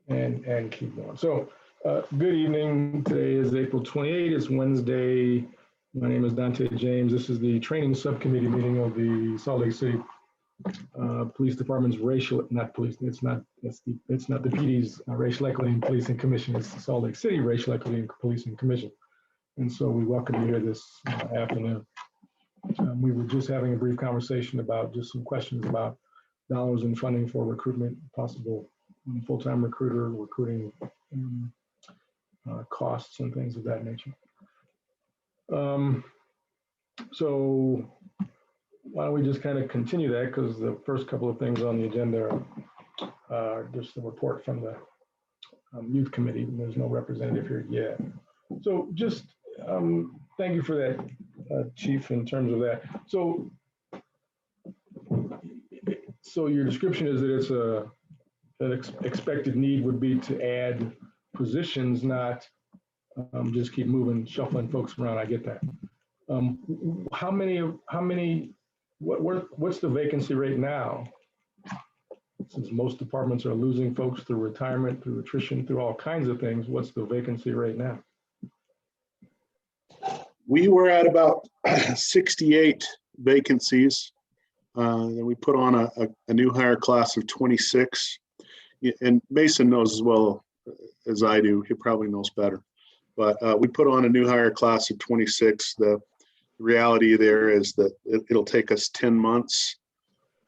and keep going. So good evening. Today is April 28th. It's Wednesday. My name is Dante James. This is the training subcommittee meeting of the Salt Lake City Police Department's not the PD's Racial Equity and Policing Commission. It's the Salt Lake City Racial Equity and Policing Commission. And so we welcome you here this afternoon. We were just having a brief conversation about just some questions about dollars and funding for recruitment, possible full-time recruiting costs and things of that nature. So why don't we just kind of continue that, because the first couple of things on the agenda are just the report from the youth committee, and there's no representative here yet. So just thank you for that, Chief, in terms of that. So your description is that it's an expected need would be to add positions, not just keep moving, shuffling folks around. I get that. What's the vacancy rate now? Since most departments are losing folks through retirement, through attrition, through all kinds of things, what's the vacancy rate now? We were at about 68 vacancies. Then we put on a new hire class of 26. And Mason knows as well as I do, he probably knows better. But we put on a new hire class of 26. The reality there is that it'll take us 10 months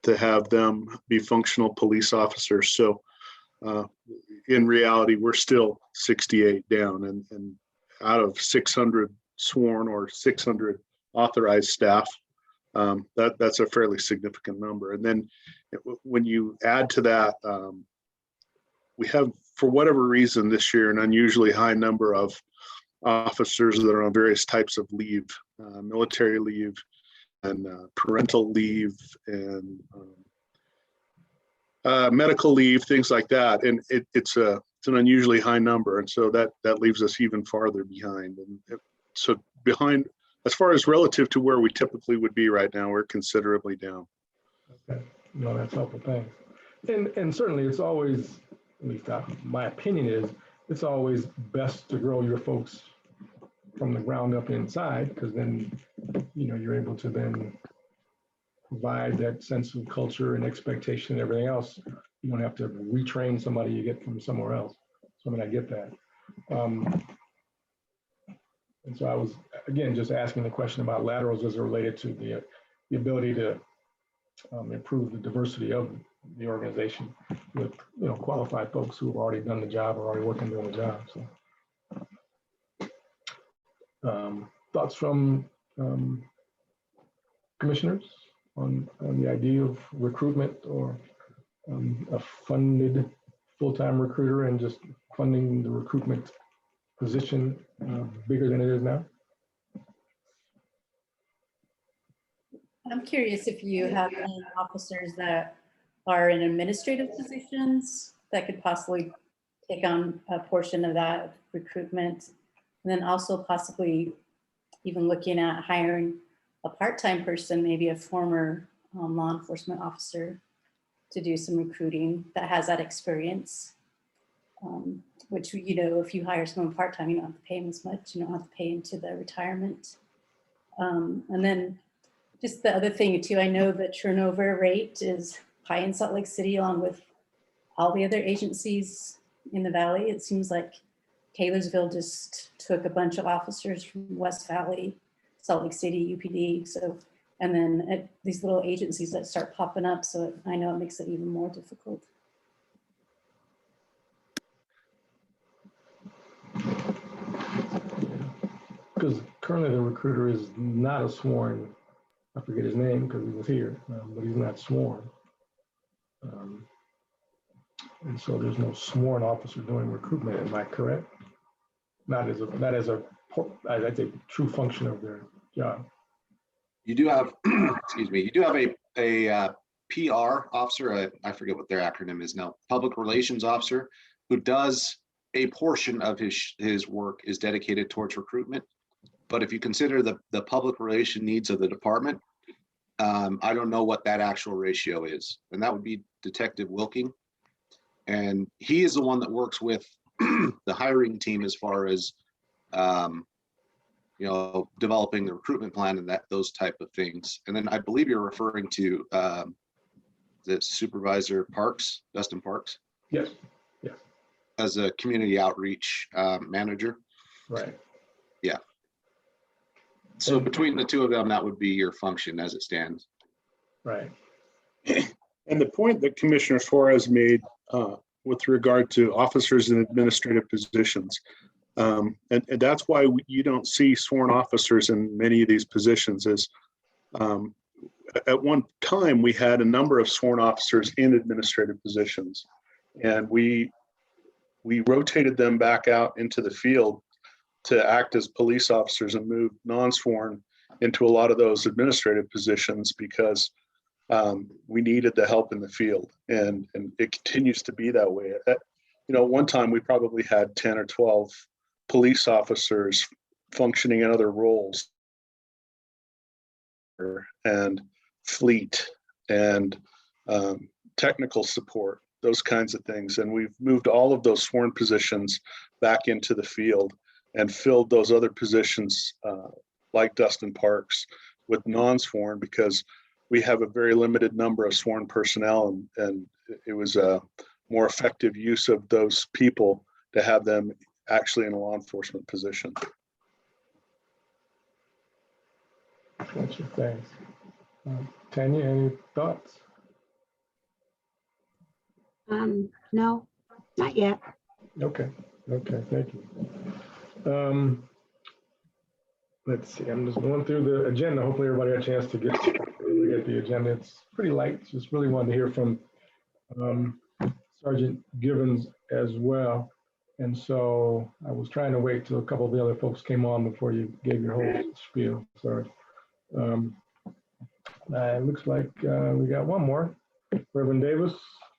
to have them be functional police officers. So in reality, we're still 68 down, and out of 600 sworn or 600 authorized staff, that's a fairly significant number. And then when you add to that, we have, for whatever reason this year, an unusually high number of officers that are on various types of leave, military leave and parental leave and medical leave, things like that. And it's an unusually high number. And so that leaves us even farther behind. And so behind, as far as relative to where we typically would be right now, we're considerably down. Okay, no, that's helpful, thanks. And certainly it's always, at least my opinion is, it's always best to grow your folks from the ground up inside, because then, you're able to then provide that sense of culture and expectation and everything else. You don't have to retrain somebody you get from somewhere else. So I mean, I get that. And so I was, again, just asking the question about laterals as it related to the ability to improve the diversity of the organization with qualified folks who have already done the job or already working doing the job. So thoughts from commissioners on the idea of recruitment or a funded full-time recruiter and just funding the recruitment position bigger than it is now? I'm curious if you have any officers that are in administrative positions that could possibly take on a portion of that recruitment, and then also possibly even looking at hiring a part-time person, maybe a former law enforcement officer, to do some recruiting that has that experience. Which, if you hire someone part-time, you don't have to pay them as much. You don't have to pay into the retirement. And then just the other thing too, I know the turnover rate is high in Salt Lake City, along with all the other agencies in the Valley. It seems like Taylorsville just took a bunch of officers from West Valley, Salt Lake City, UPD. So, and then these little agencies that start popping up. So I know it makes it even more difficult. Because currently the recruiter is not a sworn, I forget his name because he was here, but he's not sworn. And so there's no sworn officer doing recruitment, am I correct? Not as a I'd say, true function of their job. You do have, excuse me, you do have a PR officer, I forget what their acronym is now, public relations officer, who does a portion of his work is dedicated towards recruitment. But if you consider the public relation needs of the department, I don't know what that actual ratio is. And that would be Detective Wilking. And he is the one that works with the hiring team as far as developing the recruitment plan and those type of things. And then I believe you're referring to the Supervisor Parks, Dustin Parks. Yes, yes, As a community outreach manager. right. So between the two of them, that would be your function as it stands. Right. And the point that Commissioner Suarez made with regard to officers in administrative positions, and that's why you don't see sworn officers in many of these positions, is at one time we had a number of sworn officers in administrative positions, and we rotated them back out into the field to act as police officers and move non-sworn into a lot of those administrative positions because we needed the help in the field, and it continues to be that way. One time we probably had 10 or 12 police officers functioning in other roles, and fleet and technical support, those kinds of things. And we've moved all of those sworn positions back into the field and filled those other positions like Dustin Parks with non-sworn, because we have a very limited number of sworn personnel, and it was a more effective use of those people to have them actually in a law enforcement position. Gotcha, thanks. Tanya, any thoughts? No, not yet. Okay, thank you. Let's see, I'm just going through the agenda. Hopefully everybody had a chance to get the agenda. It's pretty light. Just really wanted to hear from Sergeant Givens as well. And so I was trying to wait till a couple of the other folks came on before you gave your whole spiel. Sorry. It looks like we got one more. Reverend Davis,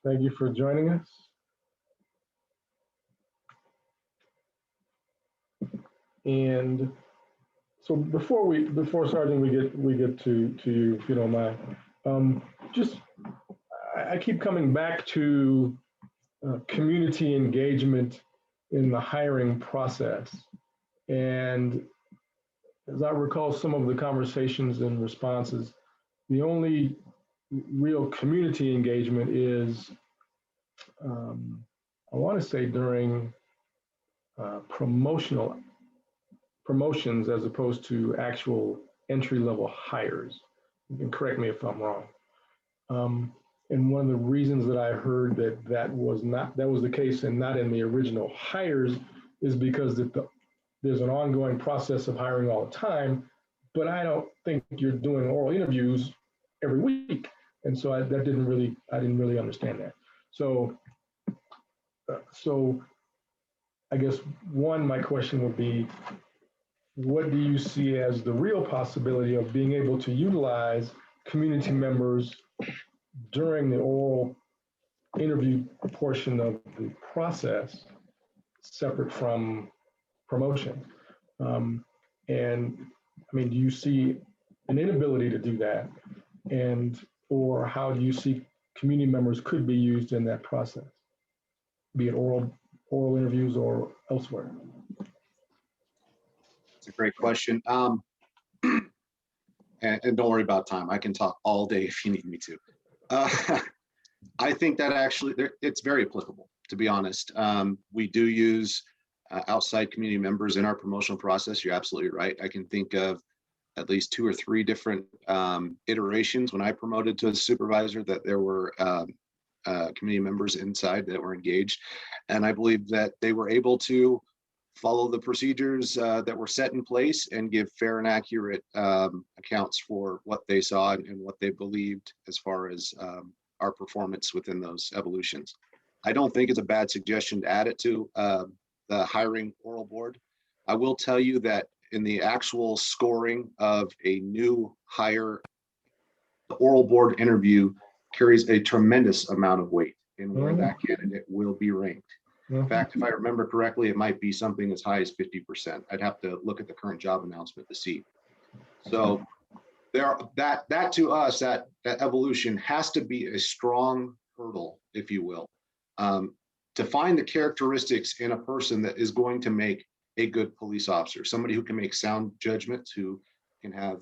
thank you for joining us. And so before Sergeant, we get to you, if you don't mind. I keep coming back to community engagement in the hiring process. And as I recall some of the conversations and responses, the only real community engagement is, I want to say during promotions as opposed to actual entry-level hires. You can correct me if I'm wrong. And one of the reasons that I heard that was the case and not in the original hires is because there's an ongoing process of hiring all the time, but I don't think you're doing oral interviews every week. And so I didn't really understand that. So I guess my question would be, what do you see as the real possibility of being able to utilize community members during the oral interview portion of the process, separate from promotion? And I mean, do you see an inability to do that? Or how do you see community members could be used in that process, be it oral interviews or elsewhere? It's a great question. And don't worry about time. I can talk all day if you need me to. I think that actually it's very applicable, to be honest. We do use outside community members in our promotional process. You're absolutely right. I can think of at least 2 or 3 different iterations when I promoted to a supervisor that there were community members inside that were engaged. And I believe that they were able to follow the procedures that were set in place and give fair and accurate accounts for what they saw and what they believed as far as our performance within those evolutions. I don't think it's a bad suggestion to add it to the hiring oral board. I will tell you that in the actual scoring of a new hire, the oral board interview carries a tremendous amount of weight in where that candidate will be ranked. In fact, if I remember correctly, it might be something as high as 50%. I'd have to look at the current job announcement to see. So that to us, that evolution has to be a strong hurdle, if you will. to find the characteristics in a person that is going to make a good police officer, somebody who can make sound judgments, who can have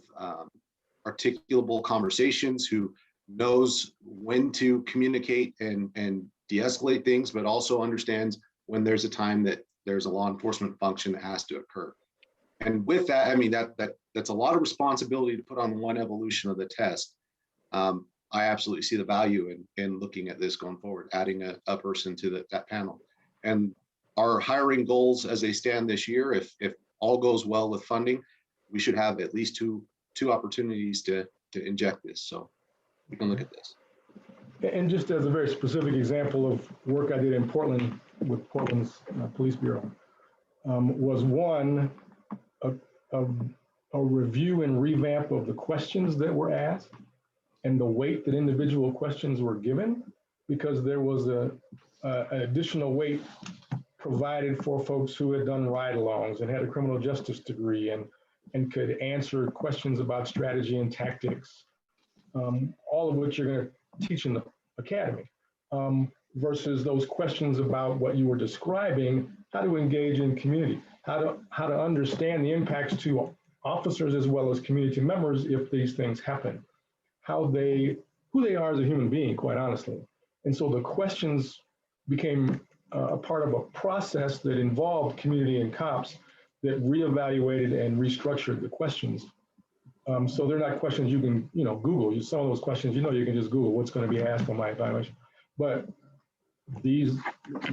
articulable conversations, who knows when to communicate and de-escalate things, but also understands when there's a time that there's a law enforcement function that has to occur. And with that, I mean, that's a lot of responsibility to put on one evolution of the test. I absolutely see the value in looking at this going forward, adding a person to that panel. And our hiring goals as they stand this year, if all goes well with funding, we should have at least two opportunities to inject this. So we can look at this. And just as a very specific example of work I did in Portland with Portland's Police Bureau, was one, a review and revamp of the questions that were asked and the weight that individual questions were given, because there was an additional weight provided for folks who had done ride-alongs and had a criminal justice degree and could answer questions about strategy and tactics, all of which you're going to teach in the academy, versus those questions about what you were describing, how to engage in community, how to understand the impacts to officers as well as community members if these things happen, who they are as a human being, quite honestly. And so the questions became a part of a process that involved community and cops that reevaluated and restructured the questions. So they're not questions you can, Google. Some of those questions, you can just Google what's going to be asked on my evaluation. But these,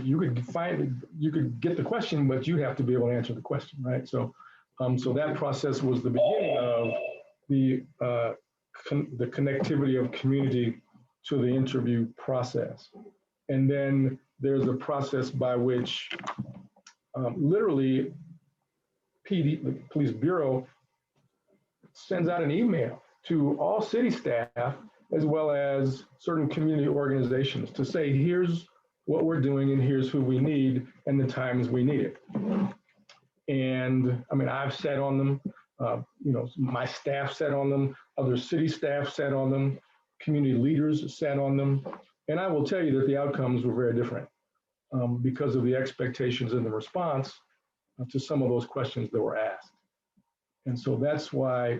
you could get the question, but you have to be able to answer the question, right? So, so that process was the beginning of the connectivity of community to the interview process. And then there's a process by which literally the Police Bureau sends out an email to all city staff as well as certain community organizations to say, here's what we're doing and here's who we need and the times we need it. And I mean, I've sat on them, my staff sat on them, other city staff sat on them, community leaders sat on them. And I will tell you that the outcomes were very different because of the expectations and the response to some of those questions that were asked. And so that's why,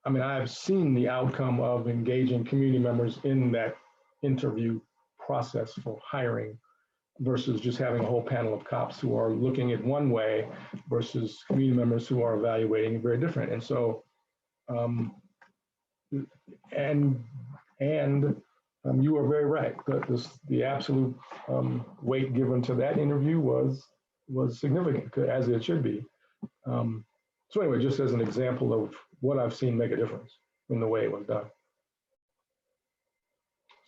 I mean, I've seen the outcome of engaging community members in that interview process for hiring versus just having a whole panel of cops who are looking at one way versus community members who are evaluating very different. And so, you are very right. The absolute weight given to that interview was significant, as it should be. So anyway, just as an example of what I've seen make a difference in the way it was done.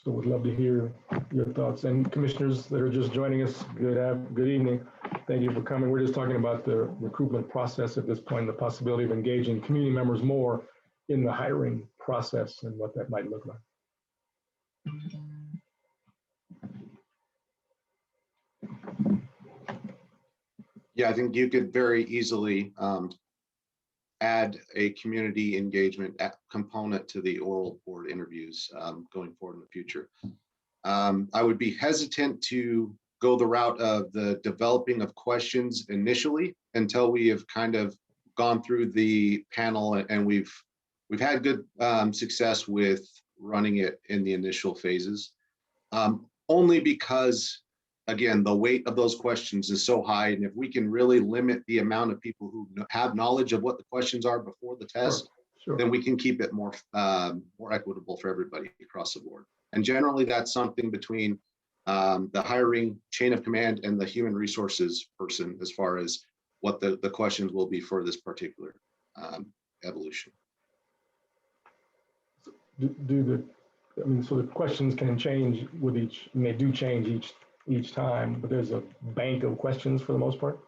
So would love to hear your thoughts. And commissioners that are just joining us, good evening. Thank you for coming. We're just talking about the recruitment process at this point, the possibility of engaging community members more in the hiring process and what that might look like. Yeah, I think you could very easily add a community engagement component to the oral board interviews going forward in the future. I would be hesitant to go the route of the developing of questions initially until we have kind of gone through the panel and we've had good success with running it in the initial phases. Only because, again, the weight of those questions is so high, and if we can really limit the amount of people who have knowledge of what the questions are before the test, Sure. then we can keep it more equitable for everybody across the board. And generally, that's something between the hiring chain of command and the human resources person, as far as what the questions will be for this particular evolution. So the questions can change with each, and they do change each time, but there's a bank of questions for the most part?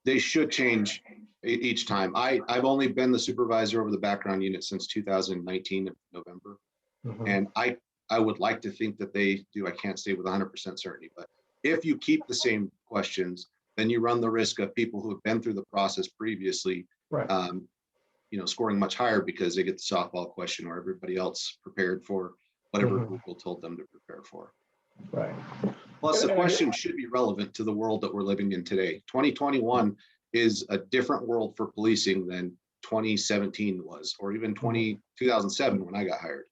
They should change each time. I've only been the supervisor over the background unit since 2019 November. Mm-hmm. And I would like to think that they do. I can't say with 100% certainty, but if you keep the same questions, then you run the risk of people who have been through the process previously, right. Scoring much higher because they get the softball question, or everybody else prepared for whatever Mm-hmm. Google told them to prepare for. Right. Plus, the And I- question should be relevant to the world that we're living in today. 2021 is a different world for policing than 2017 was, or even 2007 when I got hired.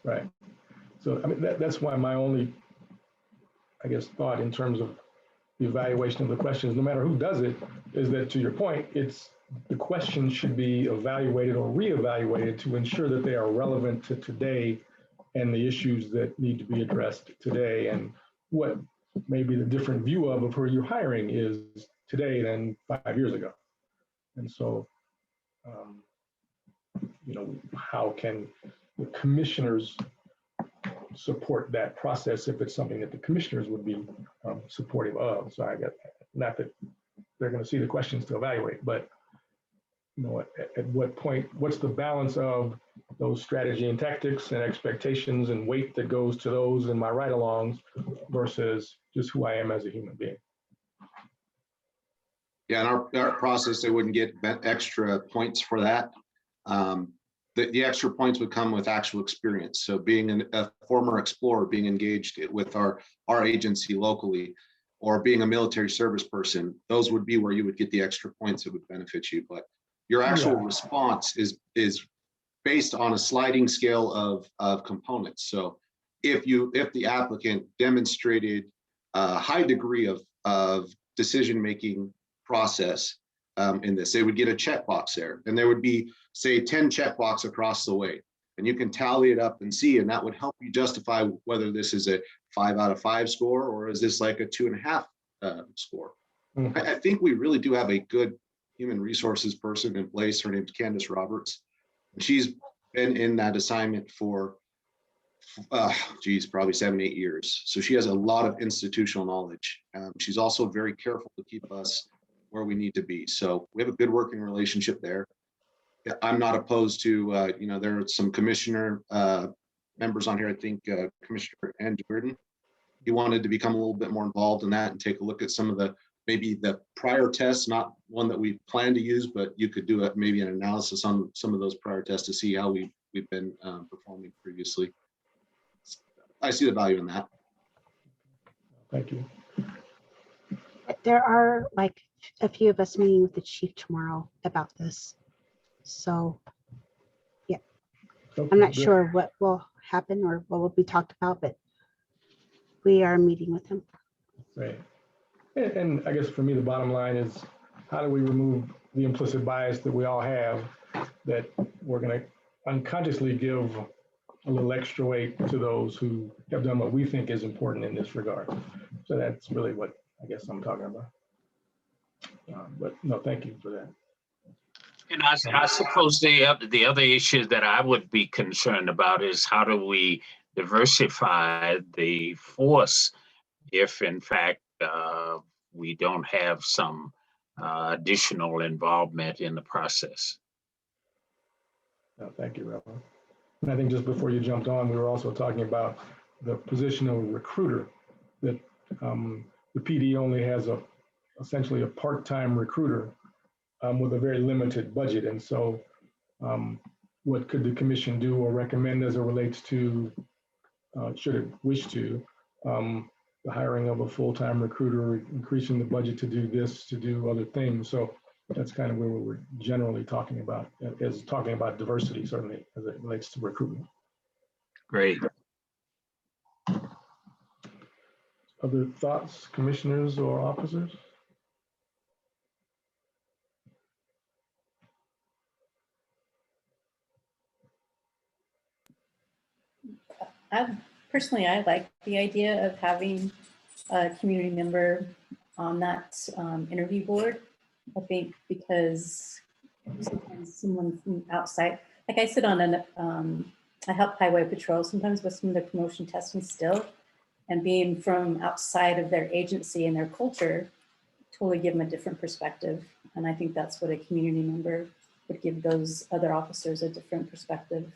Right. So, I mean, that's why my only, I guess, thought in terms of the evaluation of the questions, no matter who does it, is that, to your point, the questions should be evaluated or reevaluated to ensure that they are relevant to today and the issues that need to be addressed today, and what maybe the different view of who you're hiring is today than 5 years ago. And so, how can the commissioners support that process if it's something that the commissioners would be supportive of? So I get, not that they're going to see the questions to evaluate, but at what point, what's the balance of those strategy and tactics and expectations and weight that goes to those in my ride-alongs versus just who I am as a human being? Yeah, in our process, they wouldn't get extra points for that. The extra points would come with actual experience. So being a former explorer, being engaged with our agency locally, or being a military service person, those would be where you would get the extra points that would benefit you. But your actual response is based on a sliding scale of components. So if the applicant demonstrated a high degree of decision-making process in this, they would get a checkbox there, and there would be, say, 10 checkbox across the way, and you can tally it up and see, and that would help you justify whether this is a 5 out of 5 score, or is this like a 2.5 score. Mhm. I think we really do have a good human resources person in place. Her name's Candace Roberts. She's been in that assignment for probably 7-8 years. So she has a lot of institutional knowledge. She's also very careful to keep us where we need to be. So we have a good working relationship there. I'm not opposed to, there are some commissioner members on here. I think Commissioner Andrew Jordan, he wanted to become a little bit more involved in that and take a look at some of maybe the prior tests, not one that we plan to use, but you could do maybe an analysis on some of those prior tests to see how we've been performing previously. I see the value in that. Thank you. There are like a few of us meeting with the chief tomorrow about this. So Okay, I'm not good. sure what will happen or what will be talked about, but we are meeting with him. Right. And I guess for me, the bottom line is, how do we remove the implicit bias that we all have, that we're going to unconsciously give a little extra weight to those who have done what we think is important in this regard? So that's really what I guess I'm talking about. But no, thank you for that. And I suppose the other issue that I would be concerned about is, how do we diversify the force if in fact we don't have some additional involvement in the process? No, thank you, Reverend. And I think just before you jumped on, we were also talking about the position of recruiter, that the PD only has essentially a part-time recruiter with a very limited budget. And so what could the commission do or recommend as it relates to, should it wish to, the hiring of a full-time recruiter, increasing the budget to do this, to do other things? So that's kind of where we're generally talking about, as talking about diversity, certainly as it relates to recruitment. Great. Other thoughts, commissioners or officers? Personally, I like the idea of having a community member on that interview board. I think because sometimes someone from outside, like I sit on I help highway patrol sometimes with some of the promotion testing still, and being from outside of their agency and their culture, totally give them a different perspective. And I think that's what a community member would give those other officers, a different perspective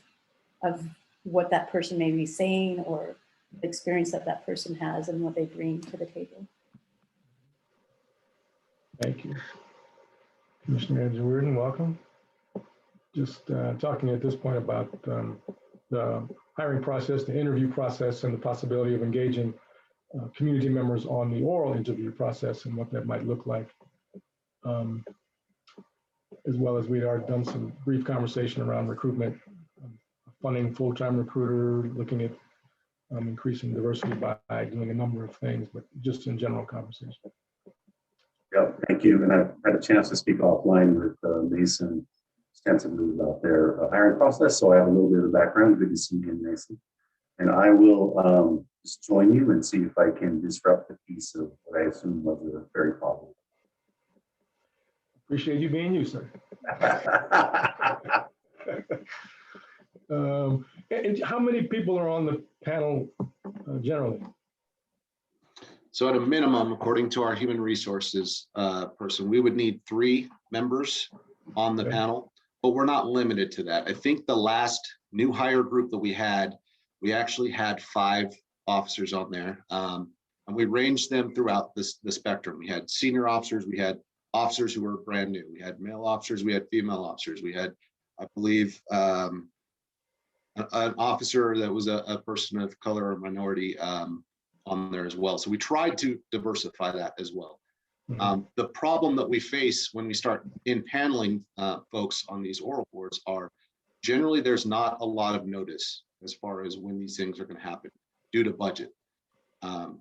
of what that person may be saying, or the experience that person has and what they bring to the table. Thank you. Commissioner Andrew Reardon, welcome. Just talking at this point about the hiring process, the interview process, and the possibility of engaging community members on the oral interview process and what that might look like. As well as we'd already done some brief conversation around recruitment, funding full-time recruiter, looking at increasing diversity by doing a number of things, but just in general conversation. Yeah, thank you. And I've had a chance to speak offline with Mason extensively about their hiring process. So I have a little bit of background. Good to see you, Mason. And I will just join you and see if I can disrupt the piece of what I assume was a very positive. Appreciate you being you, sir. And how many people are on the panel generally? So at a minimum, according to our human resources person, we would need 3 members on the Okay. panel, but we're not limited to that. I think the last new hire group that we actually had 5 officers on there. And we ranged them throughout the spectrum. We had senior officers, we had officers who were brand new, we had male officers, we had female officers, we had, I believe, an officer that was a person of color or minority on there as well. So we tried to diversify that as well. The problem that we face when we start paneling folks on these oral boards are generally there's not a lot of notice as far as when these things are going to happen due to budget.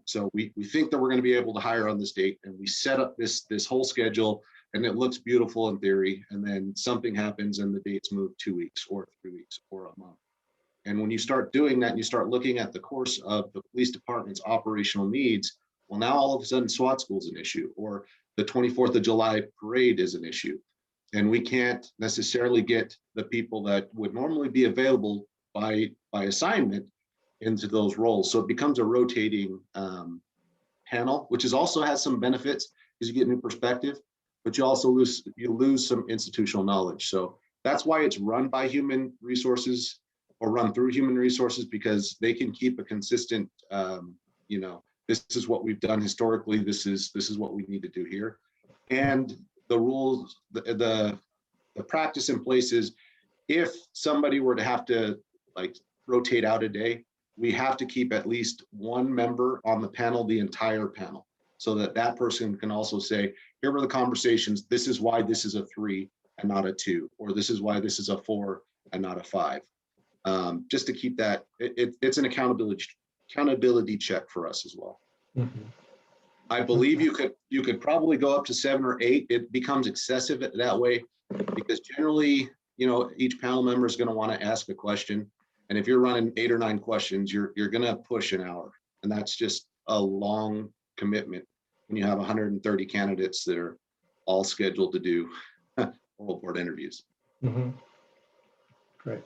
So we think that we're going to be able to hire on this date, and we set up this whole schedule, and it looks beautiful in theory, and then something happens and the dates move 2 weeks or 3 weeks or a month. And when you start doing that and you start looking at the course of the police department's operational needs, well, now all of a sudden SWAT school is an issue, or the 24th of July parade is an issue. And we can't necessarily get the people that would normally be available by assignment into those roles. So it becomes a rotating panel, which also has some benefits because you get new perspective, but you also lose some institutional knowledge. So that's why it's run by human resources or run through human resources, because they can keep a consistent, this is what we've done historically. This is what we need to do here. And the rules, the practice in place is if somebody were to have to rotate out a day, we have to keep at least 1 member on the panel, the entire panel, so that person can also say, here were the conversations. This is why this is a 3 and not a 2, or this is why this is a 4 and not a 5. Just to keep that, it's an accountability check for us as well. I believe you could probably go up to 7 or 8. It becomes excessive that way because generally, each panel member is going to want to ask a question. And if you're running 8 or 9 questions, you're going to push an hour. And that's just a long commitment when you have 130 candidates that are all scheduled to do oral board interviews. Great.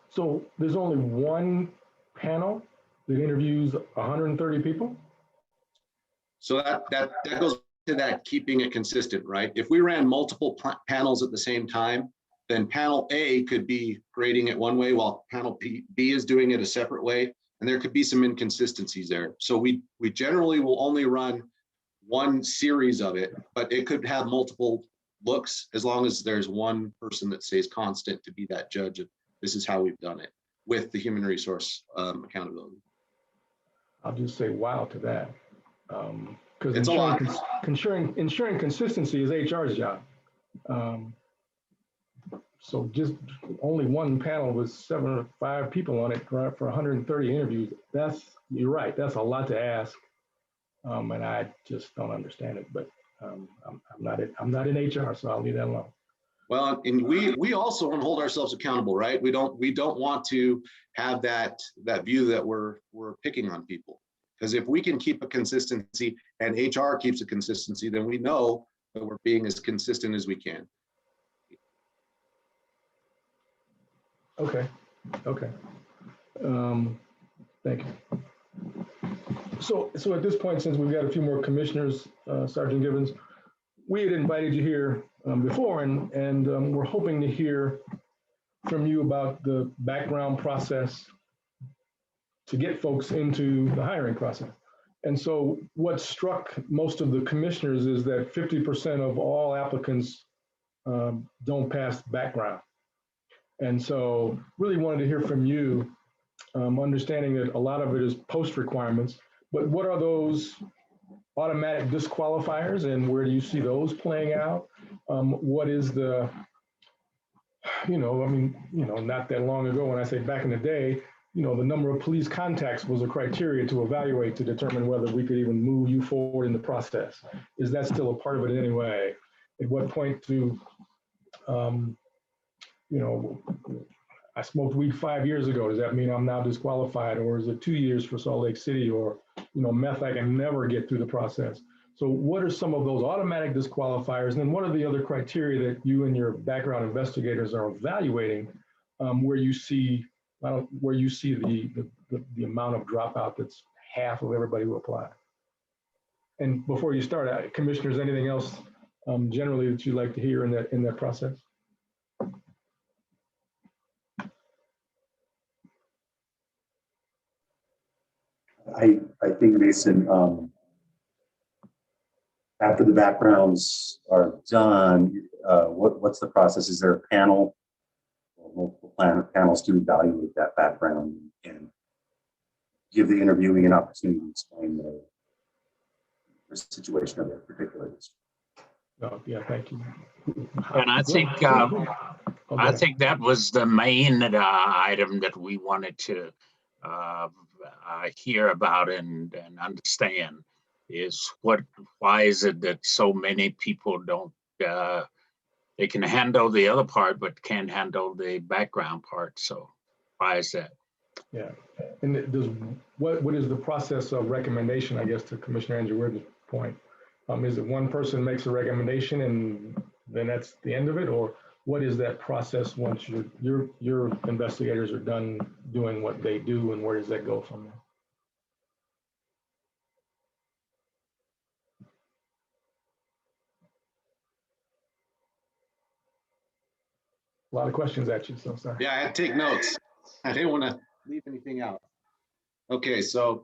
So there's only 1 panel that interviews 130 people? So that goes to that keeping it consistent, right? If we ran multiple panels at the same time, then panel A could be grading it one way while panel B is doing it a separate way. And there could be some inconsistencies there. So we generally will only run 1 series of it, but it could have multiple looks as long as there's 1 person that stays constant to be that judge of this is how we've done it with the human resource accountability. I'll just say wow to that. Because It's a lot. ensuring consistency is HR's job. So just only 1 panel with 7 or 5 people on it for 130 interviews. You're right. That's a lot to ask. And I just don't understand it, but I'm not in HR, so I'll leave that alone. Well, and we also want to hold ourselves accountable, right? We don't want to have that view that we're picking on people. Because if we can keep a consistency and HR keeps a consistency, then we know that we're being as consistent as we can. Okay. Thank you. So at this point, since we've got a few more commissioners, Sergeant Gibbons, we had invited you here before, and we're hoping to hear from you about the background process to get folks into the hiring process. And so what struck most of the commissioners is that 50% of all applicants don't pass background. And so really wanted to hear from you, understanding that a lot of it is post requirements, But what are those automatic disqualifiers and where do you see those playing out? What is the, not that long ago, when I say back in the day, the number of police contacts was a criteria to evaluate to determine whether we could even move you forward in the process. Is that still a part of it anyway? At what point do, I smoked weed 5 years ago. Does that mean I'm now disqualified? Or is it 2 years for Salt Lake City? Or, meth, I can never get through the process. So what are some of those automatic disqualifiers? And then what are the other criteria that you and your background investigators are evaluating where you see the amount of dropout that's half of everybody who applied? And before you start, commissioners, anything else generally that you'd like to hear in that process? I think, Mason, after the backgrounds are done, what's the process? Is there a panel, or multiple panels to evaluate that background and give the interviewee an opportunity to explain the situation of their particular district? Oh, yeah, thank you. And I think I think that was the main item that we wanted to hear about and understand is why is it that so many people don't, they can handle the other part, but can't handle the background part. So why is that? Yeah, and what is the process of recommendation, I guess, to Commissioner Andrew Whitman's point? Is it one person makes a recommendation and then that's the end of it? Or what is that process once your investigators are done doing what they do, and where does that go from there? A lot of questions at you, so sorry. Yeah, I had to take notes. I didn't want to leave anything out. Okay, so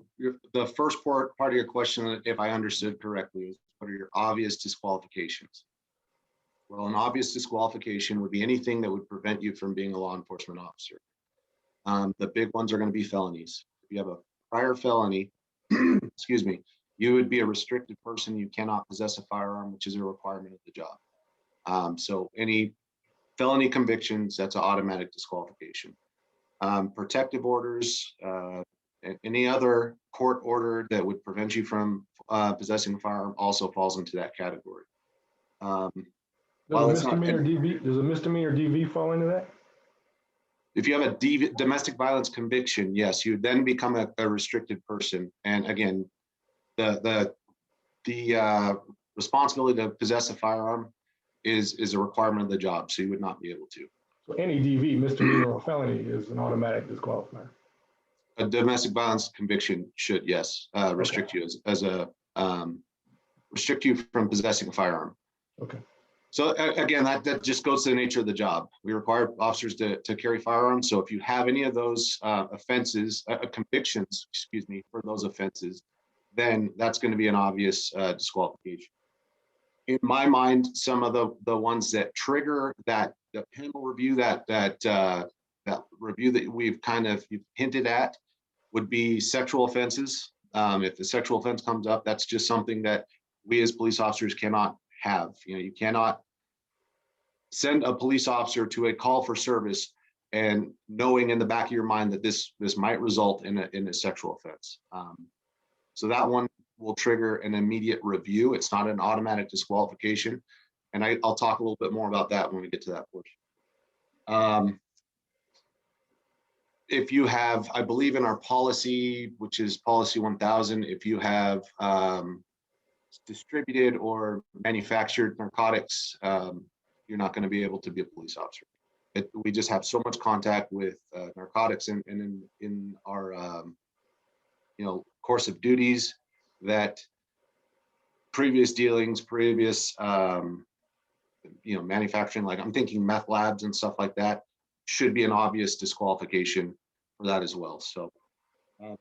the first part of your question, if I understood correctly, is what are your obvious disqualifications? Well, an obvious disqualification would be anything that would prevent you from being a law enforcement officer. The big ones are going to be felonies. If you have a prior felony, excuse me, you would be a restricted person. You cannot possess a firearm, which is a requirement of the job. So any felony convictions, that's an automatic disqualification. Protective orders, any other court order that would prevent you from possessing a firearm also falls into that category. Does a misdemeanor DV fall into that? If you have a domestic violence conviction, yes, you then become a restricted person. And again, the responsibility to possess a firearm is a requirement of the job, so you would not be able to. So any DV, misdemeanor or felony, is an automatic disqualifier. A domestic violence conviction should, yes, restrict you restrict you from possessing a firearm. Okay. So again, that just goes to the nature of the job. We require officers to carry firearms. So if you have any of those offenses, convictions, excuse me, for those offenses, then that's going to be an obvious disqualification. In my mind, some of the ones that trigger the panel review, that review that we've kind of hinted at, would be sexual offenses. If the sexual offense comes up, that's just something that we as police officers cannot have. You cannot send a police officer to a call for service and knowing in the back of your mind that this might result in a sexual offense. So that one will trigger an immediate review. It's not an automatic disqualification. And I'll talk a little bit more about that when we get to that portion. If you have, I believe in our policy, which is policy 1000, if you have distributed or manufactured narcotics, you're not going to be able to be a police officer. We just have so much contact with narcotics and in our course of duties that previous dealings, previous manufacturing, like I'm thinking meth labs and stuff like that, should be an obvious disqualification for that as well. So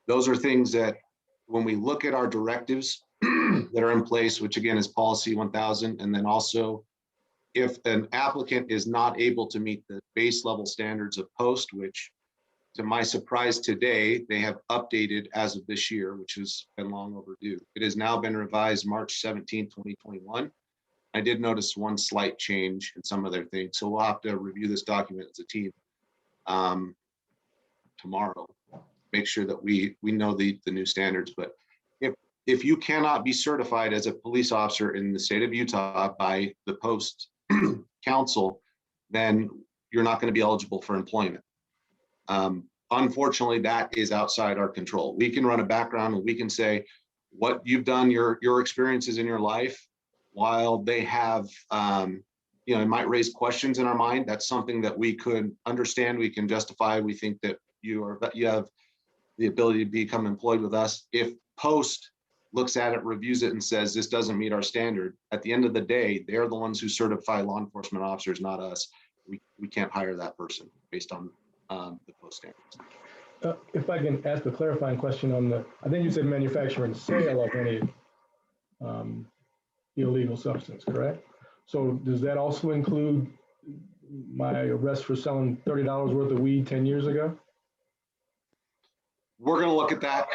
those are things that when we look at our directives that are in place, which again is policy 1000, and then also if an applicant is not able to meet the base level standards of post, which To my surprise today, they have updated as of this year, which has been long overdue. It has now been revised March 17, 2021. I did notice one slight change in some of their things, so we'll have to review this document as a team tomorrow. Make sure that we know the new standards. But if you cannot be certified as a police officer in the state of Utah by the post council, then you're not going to be eligible for employment. Unfortunately, that is outside our control. We can run a background and we can say what you've done, your experiences in your life. While they have, it might raise questions in our mind. That's something that we could understand. We can justify. We think that you have the ability to become employed with us. If post looks at it, reviews it, and says this doesn't meet our standard, at the end of the day, they're the ones who certify law enforcement officers, not us. We can't hire that person based on the post standards. If I can ask a clarifying question on I think you said manufacture and sale of any illegal substance, correct? So does that also include my arrest for selling $30 worth of weed 10 years ago? We're going to look at that.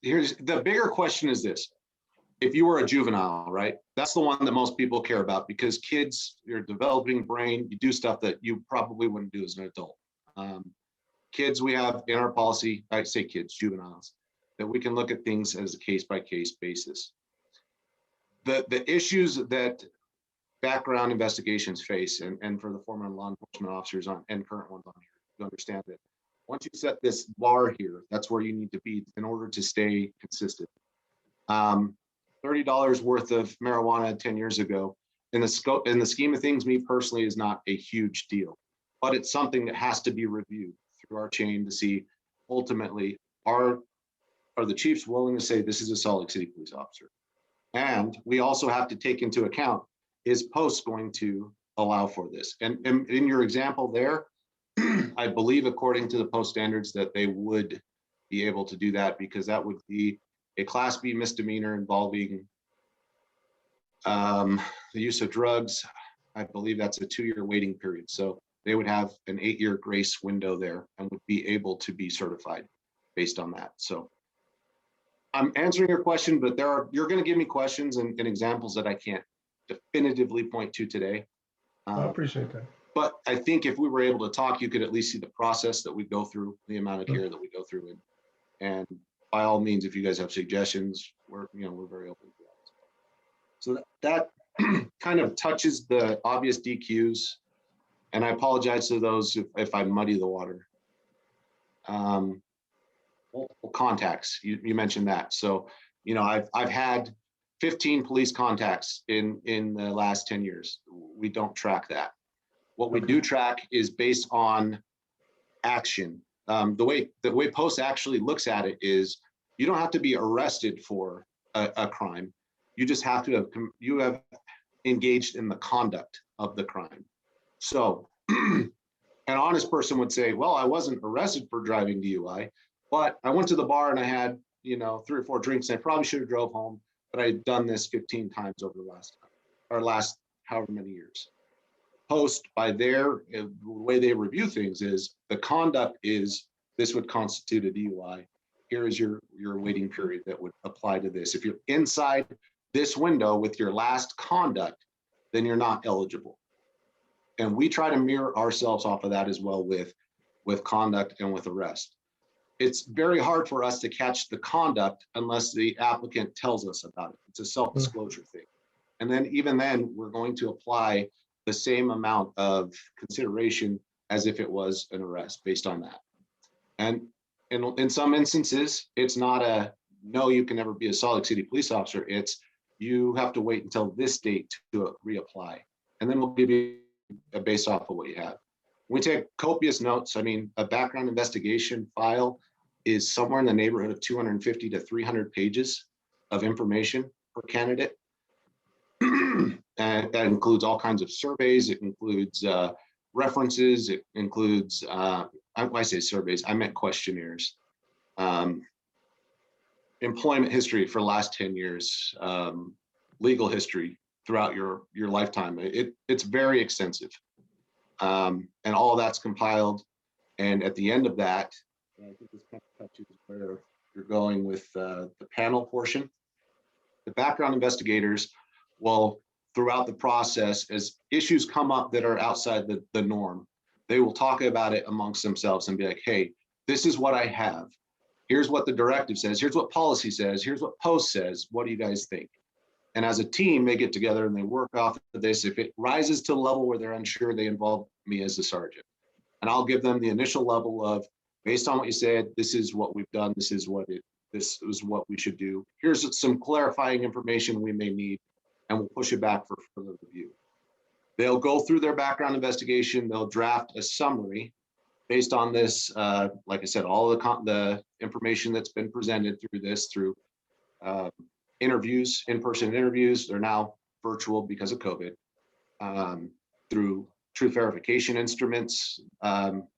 Here's the bigger question is this. If you were a juvenile, right? That's the one that most people care about because kids, you're developing brain, you do stuff that you probably wouldn't do as an adult. Kids, we have in our policy, I say kids, juveniles, that we can look at things as a case-by-case basis. The issues that background investigations face, and for the former law enforcement officers and current ones on here, you understand that once you set this bar here, that's where you need to be in order to stay consistent. $30 worth of marijuana 10 years ago, in the scheme of things, me personally, is not a huge deal, but it's something that has to be reviewed through our chain to see ultimately are the chiefs willing to say this is a Salt Lake City police officer. And we also have to take into account, is post going to allow for this? And in your example there, I believe according to the post standards that they would be able to do that because that would be a Class B misdemeanor involving the use of drugs. I believe that's a 2-year waiting period. So they would have an 8-year grace window there and would be able to be certified based on that. So I'm answering your question, but you're going to give me questions and examples that I can't definitively point to today. I appreciate that. But I think if we were able to talk, you could at least see the process that we go through, the amount of care that we go through. And by all means, if you guys have suggestions, we're very open to that. So that kind of touches the obvious DQs. And I apologize to those if I muddy the water. Multiple contacts, you mentioned that. So, I've had 15 police contacts in the last 10 years. We don't track that. What we do track is based on action. The way post actually looks at it is you don't have to be arrested for a crime. You just have to have engaged in the conduct of the crime. So an honest person would say, well, I wasn't arrested for driving DUI, but I went to the bar and I had 3 or 4 drinks and I probably should have drove home, but I'd done this 15 times over the last however many years. Post, by the way they review things, is the conduct is this would constitute a DUI. Here is your waiting period that would apply to this. If you're inside this window with your last conduct, then you're not eligible. And we try to mirror ourselves off of that as well with conduct and with arrest. It's very hard for us to catch the conduct unless the applicant tells us about it. It's a self-disclosure thing. And then even then, we're going to apply the same amount of consideration as if it was an arrest based on that. And in some instances, it's not a, no, you can never be a Salt Lake City police officer. It's you have to wait until this date to reapply. And then we'll give you a base off of what you have. We take copious notes. I mean, a background investigation file is somewhere in the neighborhood of 250 to 300 pages of information per candidate. And that includes all kinds of surveys. It includes references. It includes, when I say surveys, I meant questionnaires. Employment history for the last 10 years, legal history throughout your lifetime. It's very extensive. And all that's compiled. And at the end of that, and I think this kind of touches where you're going with the panel portion. The background investigators will, throughout the process, as issues come up that are outside the norm, they will talk about it amongst themselves and be like, hey, this is what I have. Here's what the directive says. Here's what policy says. Here's what post says. What do you guys think? And as a team, they get together and they work off of this. If it rises to the level where they're unsure, they involve me as the sergeant. And I'll give them the initial level of, based on what you said, this is what we've done. This is what we should do. Here's some clarifying information we may need, and we'll push it back for further review. They'll go through their background investigation. They'll draft a summary based on this. Like I said, all the information that's been presented through interviews, in-person interviews. They're now virtual because of COVID. Through truth verification instruments,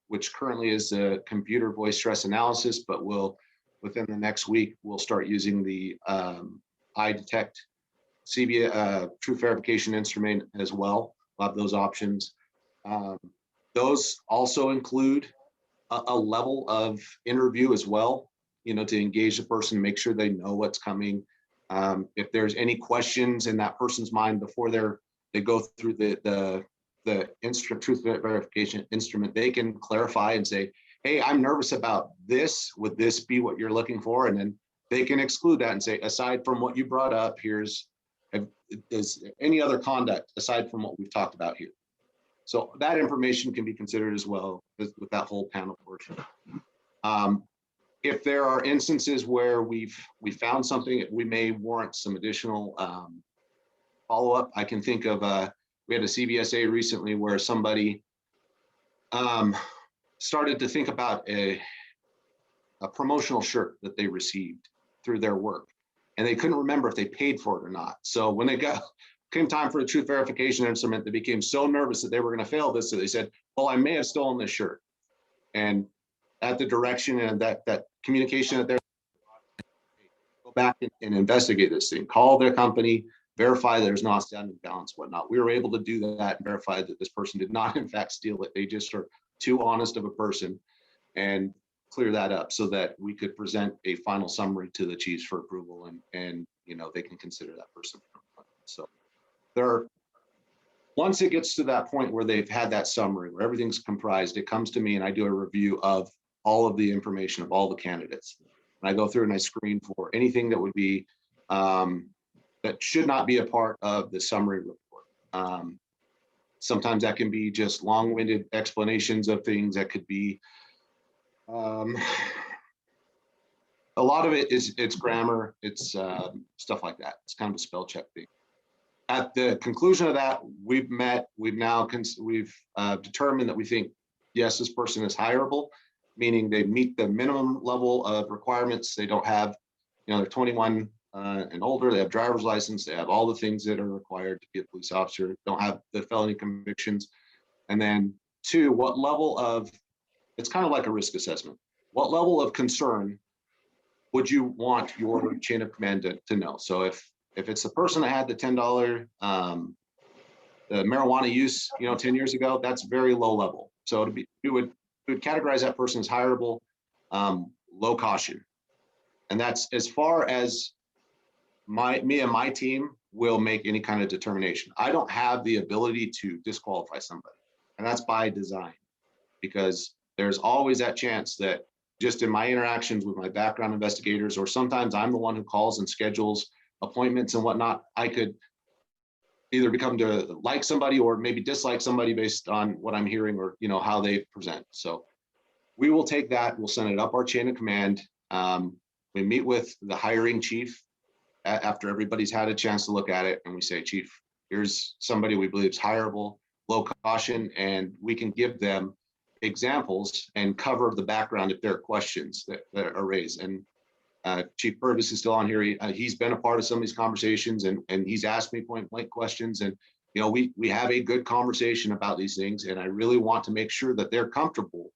which currently is a computer voice stress analysis, but within the next week, we'll start using the iDetect CBA truth verification instrument as well. We'll have those options. Those also include a level of interview as well, to engage the person, make sure they know what's coming. If there's any questions in that person's mind before they go through the truth verification instrument, they can clarify and say, hey, I'm nervous about this. Would this be what you're looking for? And then they can exclude that and say, aside from what you brought up, is any other conduct aside from what we've talked about here. So that information can be considered as well with that whole panel portion. If there are instances where we found something, we may warrant some additional follow-up. I can think of we had a CBSA recently where somebody started to think about a promotional shirt that they received through their work, and they couldn't remember if they paid for it or not. So when came time for the truth verification instrument, they became so nervous that they were going to fail this, so they said, well, I may have stolen this shirt. And at the direction and that communication that they're go back and investigate this thing, call their company, verify there's no outstanding balance, whatnot. We were able to do that and verify that this person did not in fact steal it. They just are too honest of a person, and clear that up so that we could present a final summary to the chiefs for approval, and they can consider that person. So once it gets to that point where they've had that summary, where everything's comprised, it comes to me and I do a review of all of the information of all the candidates. And I go through and I screen for anything that would be, that should not be a part of the summary report. Sometimes that can be just long-winded explanations of things. That could be, a lot of it's grammar, it's stuff like that. It's kind of a spell check thing. At the conclusion of that, we've determined that we think, yes, this person is hireable, meaning they meet the minimum level of requirements. They don't have, they're 21 and older, they have driver's license, they have all the things that are required to be a police officer, don't have the felony convictions. And then 2, what level of, it's kind of like a risk assessment. What level of concern would you want your chain of command to know? So if it's the person that had the $10 the marijuana use, 10 years ago, that's very low level. So we would categorize that person as hireable, low caution. And that's as far as me and my team will make any kind of determination. I don't have the ability to disqualify somebody, and that's by design, because there's always that chance that just in my interactions with my background investigators, or sometimes I'm the one who calls and schedules appointments and whatnot, I could either become to like somebody or maybe dislike somebody based on what I'm hearing or how they present. So we will take that, we'll send it up our chain of command. We meet with the hiring chief after everybody's had a chance to look at it, and we say, Chief, here's somebody we believe is hireable, low caution, and we can give them examples and cover the background if there are questions that are raised. And Chief Purvis is still on here. He's been a part of some of these conversations, and he's asked me point blank questions. And we have a good conversation about these things, and I really want to make sure that they're comfortable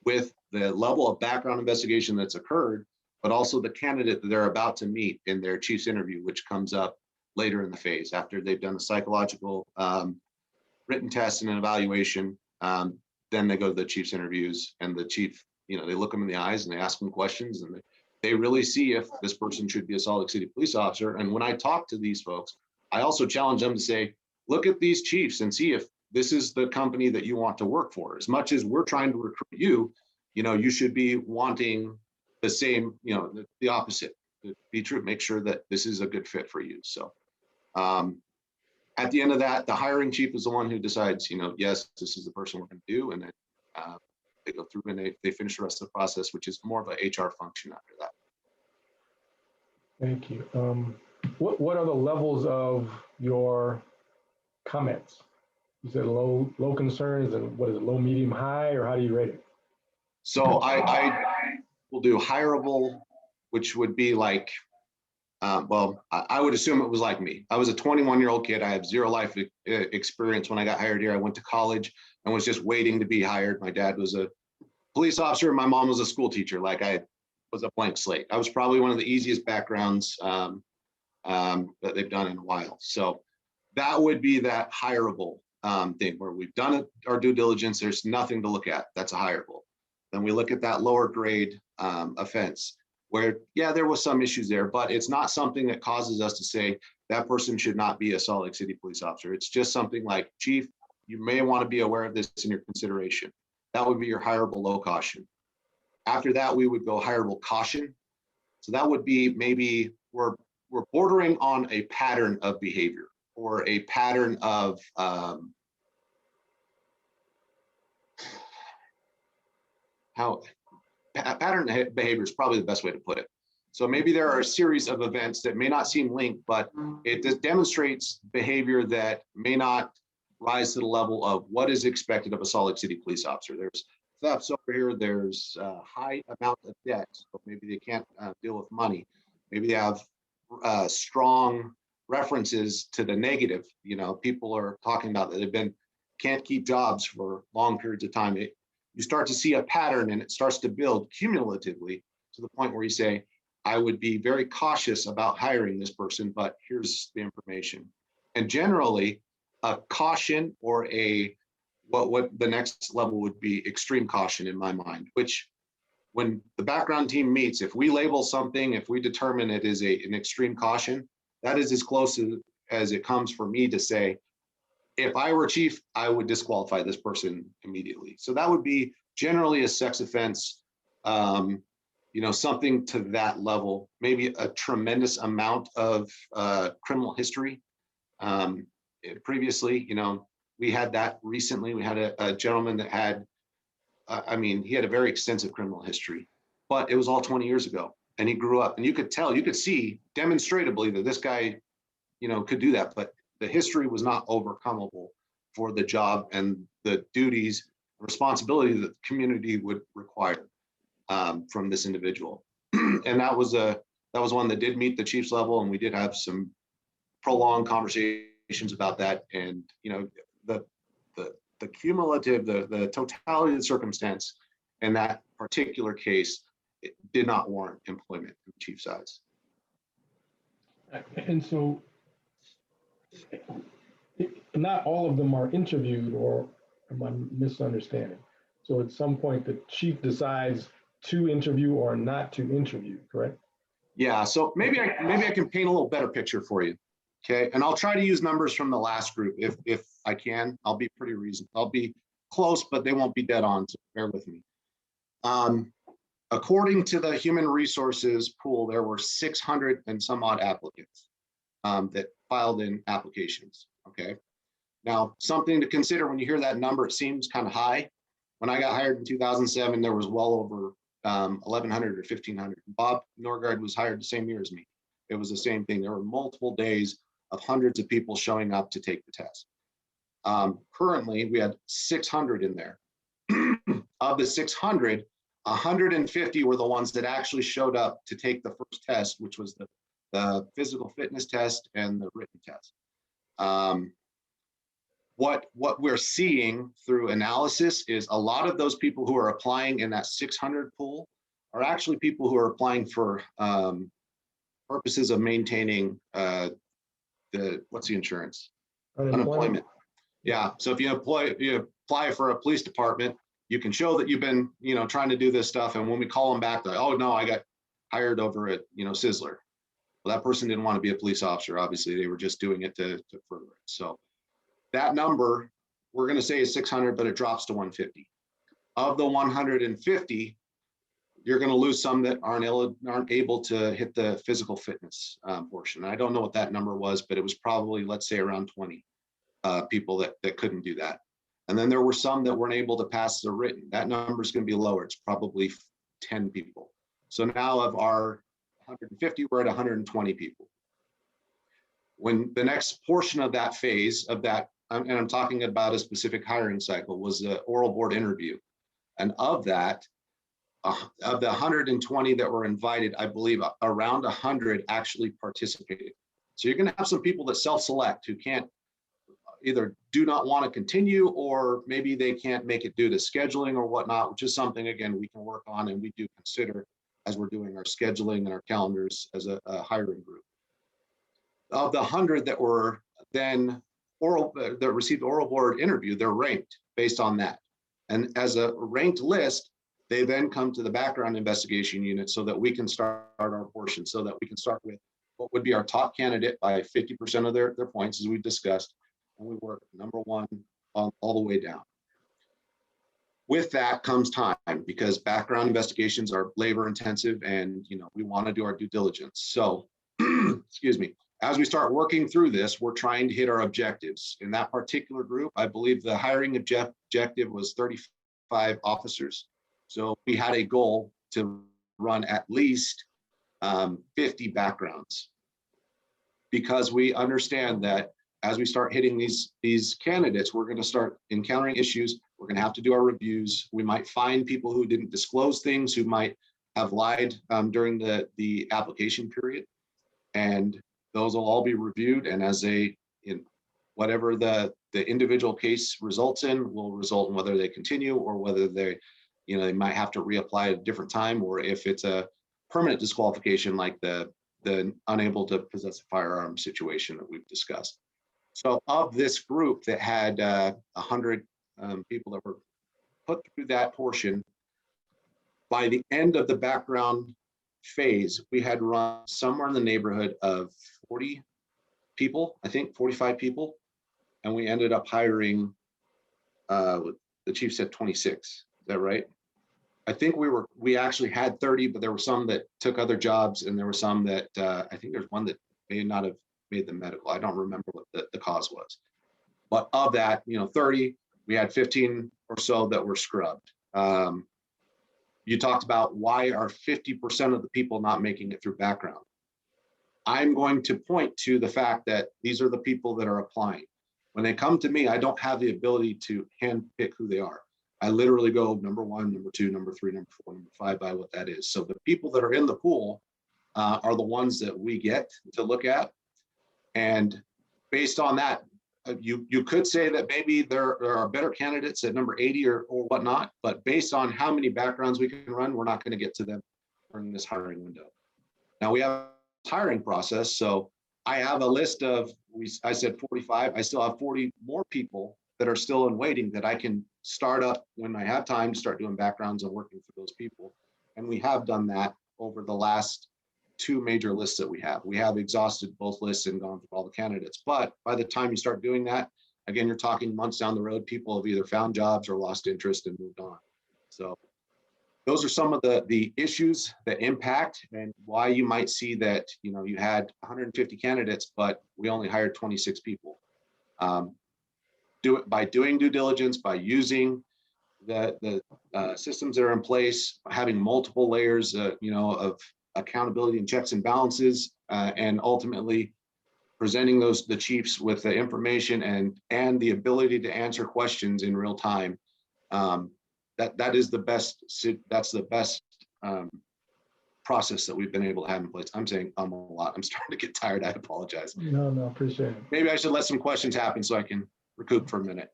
with the level of background investigation that's occurred, but also the candidate that they're about to meet in their chief's interview, which comes up later in the phase after they've done a psychological written test and an evaluation. Then they go to the chief's interviews, and the chief, they look them in the eyes and they ask them questions, and they really see if this person should be a Salt Lake City police officer. And when I talk to these folks, I also challenge them to say, look at these chiefs and see if this is the company that you want to work for. As much as we're trying to recruit you, you should be wanting the same, the opposite. To be true, make sure that this is a good fit for you. So at the end of that, the hiring chief is the one who decides, yes, this is the person we're going to do. And then they go through and they finish the rest of the process, which is more of an HR function after that. Thank you. What are the levels of your comments? You said low concerns, and what is it, low, medium, high, or how do you rate it? So I will do hireable, which would be like, I would assume it was like me. I was a 21-year-old kid. I have zero life experience when I got hired here. I went to college and was just waiting to be hired. My dad was a police officer, and my mom was a school teacher. Like, I was a blank slate. I was probably one of the easiest backgrounds that they've done in a while. So that would be that hireable thing where we've done our due diligence. There's nothing to look at. That's a hireable. Then we look at that lower grade offense where, yeah, there was some issues there, but it's not something that causes us to say that person should not be a Salt Lake City police officer. It's just something like, chief, you may want to be aware of this in your consideration. That would be your hireable low caution. After that, we would go hireable caution. So that would be maybe we're bordering on a pattern of behavior or a pattern of pattern behavior is probably the best way to put it. So maybe there are a series of events that may not seem linked, but it demonstrates behavior that may not rise to the level of what is expected of a Salt Lake City police officer. There's thefts over here. There's a high amount of debt. So maybe they can't deal with money. Maybe they have strong references to the negative. People are talking about that they've can't keep jobs for long periods of time. You start to see a pattern, and it starts to build cumulatively to the point where you say, I would be very cautious about hiring this person, but here's the information. And generally, a caution or what the next level would be extreme caution in my mind, which when the background team meets, if we label something, if we determine it is an extreme caution, that is as close as it comes for me to say, if I were chief, I would disqualify this person immediately. So that would be generally a sex offense, something to that level, maybe a tremendous amount of criminal history. Previously, we had that recently. We had a gentleman that had, he had a very extensive criminal history, but it was all 20 years ago. And he grew up, and you could see demonstratably that this guy, could do that, but the history was not overcomable for the job and the duties, responsibility that the community would require from this individual. And that was one that did meet the chief's level, and we did have some prolonged conversations about that. And the cumulative, the totality of the circumstance in that particular case, it did not warrant employment from the chief's sides. And so not all of them are interviewed, or am I misunderstanding? So at some point, the chief decides to interview or not to interview, correct? Yeah, so maybe I can paint a little better picture for you. Okay, and I'll try to use numbers from the last group if I can. I'll be pretty reasonable. I'll be close, but they won't be dead on, so bear with me. According to the human resources pool, there were 600 and some odd applicants that filed in applications. Okay, now something to consider when you hear that number, it seems kind of high. When I got hired in 2007, there was well over 1,100 or 1,500. Bob Norgard was hired the same year as me. It was the same thing. There were multiple days of hundreds of people showing up to take the test. Currently, we had 600 in there. Of the 600, 150 were the ones that actually showed up to take the first test, which was the physical fitness test and the written test. What we're seeing through analysis is a lot of those people who are applying in that 600 pool are actually people who are applying for purposes of maintaining what's the insurance? Unemployment. Yeah. So if you apply apply for a police department, you can show that you've been, trying to do this stuff. And when we call them back, they're like, oh no, I got hired over at, Sizzler. Well, that person didn't want to be a police officer. Obviously, they were just doing it to further it. So that number, we're going to say is 600, but it drops to 150. Of the 150, you're going to lose some that aren't able to hit the physical fitness portion. I don't know what that number was, but it was probably, let's say, around 20 people that couldn't do that. And then there were some that weren't able to pass the written. That number is going to be lower. It's probably 10 people. So now of our 150, we're at 120 people. When the next portion of that phase of that, and I'm talking about a specific hiring cycle, was the oral board interview. And of that, of the 120 that were invited, I believe around 100 actually participated. So you're going to have some people that self-select who can't, either do not want to continue, or maybe they can't make it due to scheduling or whatnot, which is something, again, we can work on and we do consider as we're doing our scheduling and our calendars as a hiring group. Of the 100 that were then that received oral board interview, they're ranked based on that. And as a ranked list, they then come to the background investigation unit so that we can start our portion, so that we can start with what would be our top candidate by 50% of their points, as we've discussed. And we work number one all the way down. With that comes time, because background investigations are labor intensive, and we want to do our due diligence. So, excuse me, as we start working through this, we're trying to hit our objectives. In that particular group, I believe the hiring objective was 35 officers. So we had a goal to run at least 50 backgrounds, because we understand that as we start hitting these candidates, we're going to start encountering issues. We're going to have to do our reviews. We might find people who didn't disclose things, who might have lied during the application period, and those will all be reviewed. And as whatever the individual case results in, will result in whether they continue or whether they might have to reapply at a different time, or if it's a permanent disqualification, like the unable to possess a firearm situation that we've discussed. So of this group that had 100 people that were put through that portion, by the end of the background phase, we had run somewhere in the neighborhood of 40 people, I think 45 people, and we ended up hiring, the chief said 26, is that right? I think we actually had 30, but there were some that took other jobs, and there were some that I think there's one that may not have made the medical. I don't remember what the cause was. But of that, 30, we had 15 or so that were scrubbed. You talked about why are 50% of the people not making it through background. I'm going to point to the fact that these are the people that are applying. When they come to me, I don't have the ability to handpick who they are. I literally go number 1, number 2, number 3, number 4, number 5 by what that is. So the people that are in the pool are the ones that we get to look at. And based on that, you could say that maybe there are better candidates at number 80 or whatnot, but based on how many backgrounds we can run, we're not going to get to them during this hiring window. Now we have a hiring process. So I have a list of, I said 45, I still have 40 more people that are still in waiting that I can start up when I have time to start doing backgrounds and working for those people. And we have done that over the last 2 major lists that we have. We have exhausted both lists and gone through all the candidates. But by the time you start doing that, again, you're talking months down the road, people have either found jobs or lost interest and moved on. So those are some of the issues that impact, and why you might see that, you had 150 candidates, but we only hired 26 people. Do it by doing due diligence, by using the systems that are in place, having multiple layers, of accountability and checks and balances, and ultimately presenting the chiefs with the information and the ability to answer questions in real time. That is the best. That's the best process that we've been able to have in place. I'm saying a lot. I'm starting to get tired. I apologize. No, appreciate it. Maybe I should let some questions happen so I can recoup for a minute.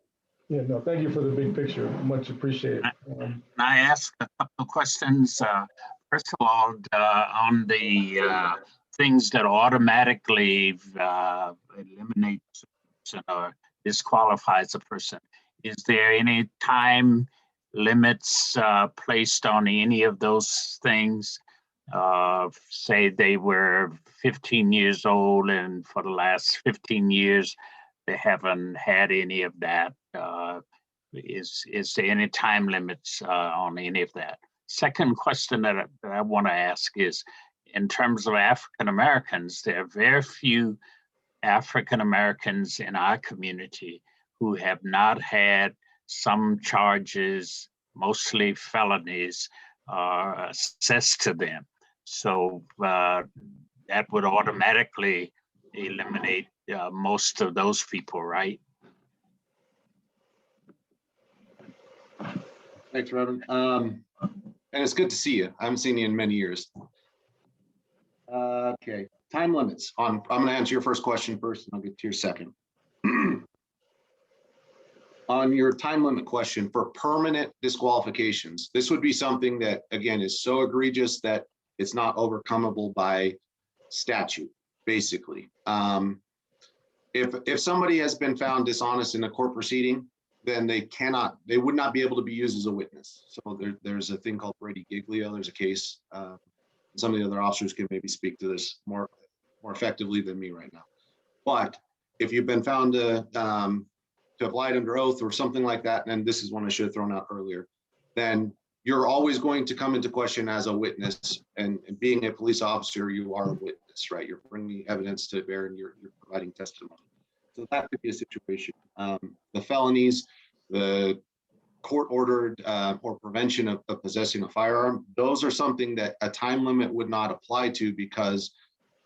Yeah, no, thank you for the big picture. Much appreciated. Can I ask a couple of questions? First of all, on the things that automatically eliminate a person or disqualifies a person, is there any time limits placed on any of those things? Say they were 15 years old and for the last 15 years, they haven't had any of that. Is there any time limits on any of that? Second question that I want to ask is, in terms of African Americans, there are very few African Americans in our community who have not had some charges, mostly felonies, assessed to them. So that would automatically eliminate most of those people, right? Thanks, Reverend. And it's good to see you. I haven't seen you in many years. Okay, time limits on, I'm gonna answer your first question first and I'll get to your second. On your time limit question for permanent disqualifications, this would be something that, again, is so egregious that it's not overcomable by statute, basically. If somebody has been found dishonest in a court proceeding, then they would not be able to be used as a witness. So there's a thing called Brady Giglio. There's a case. Some of the other officers can maybe speak to this more effectively than me right now. But if you've been found to have lied under oath or something like that, and this is one I should have thrown out earlier, then you're always going to come into question as a witness. And being a police officer, you are a witness, right? You're bringing evidence to bear and you're providing testimony. So that could be a situation. The felonies, the court-ordered or prevention of possessing a firearm, those are something that a time limit would not apply to, because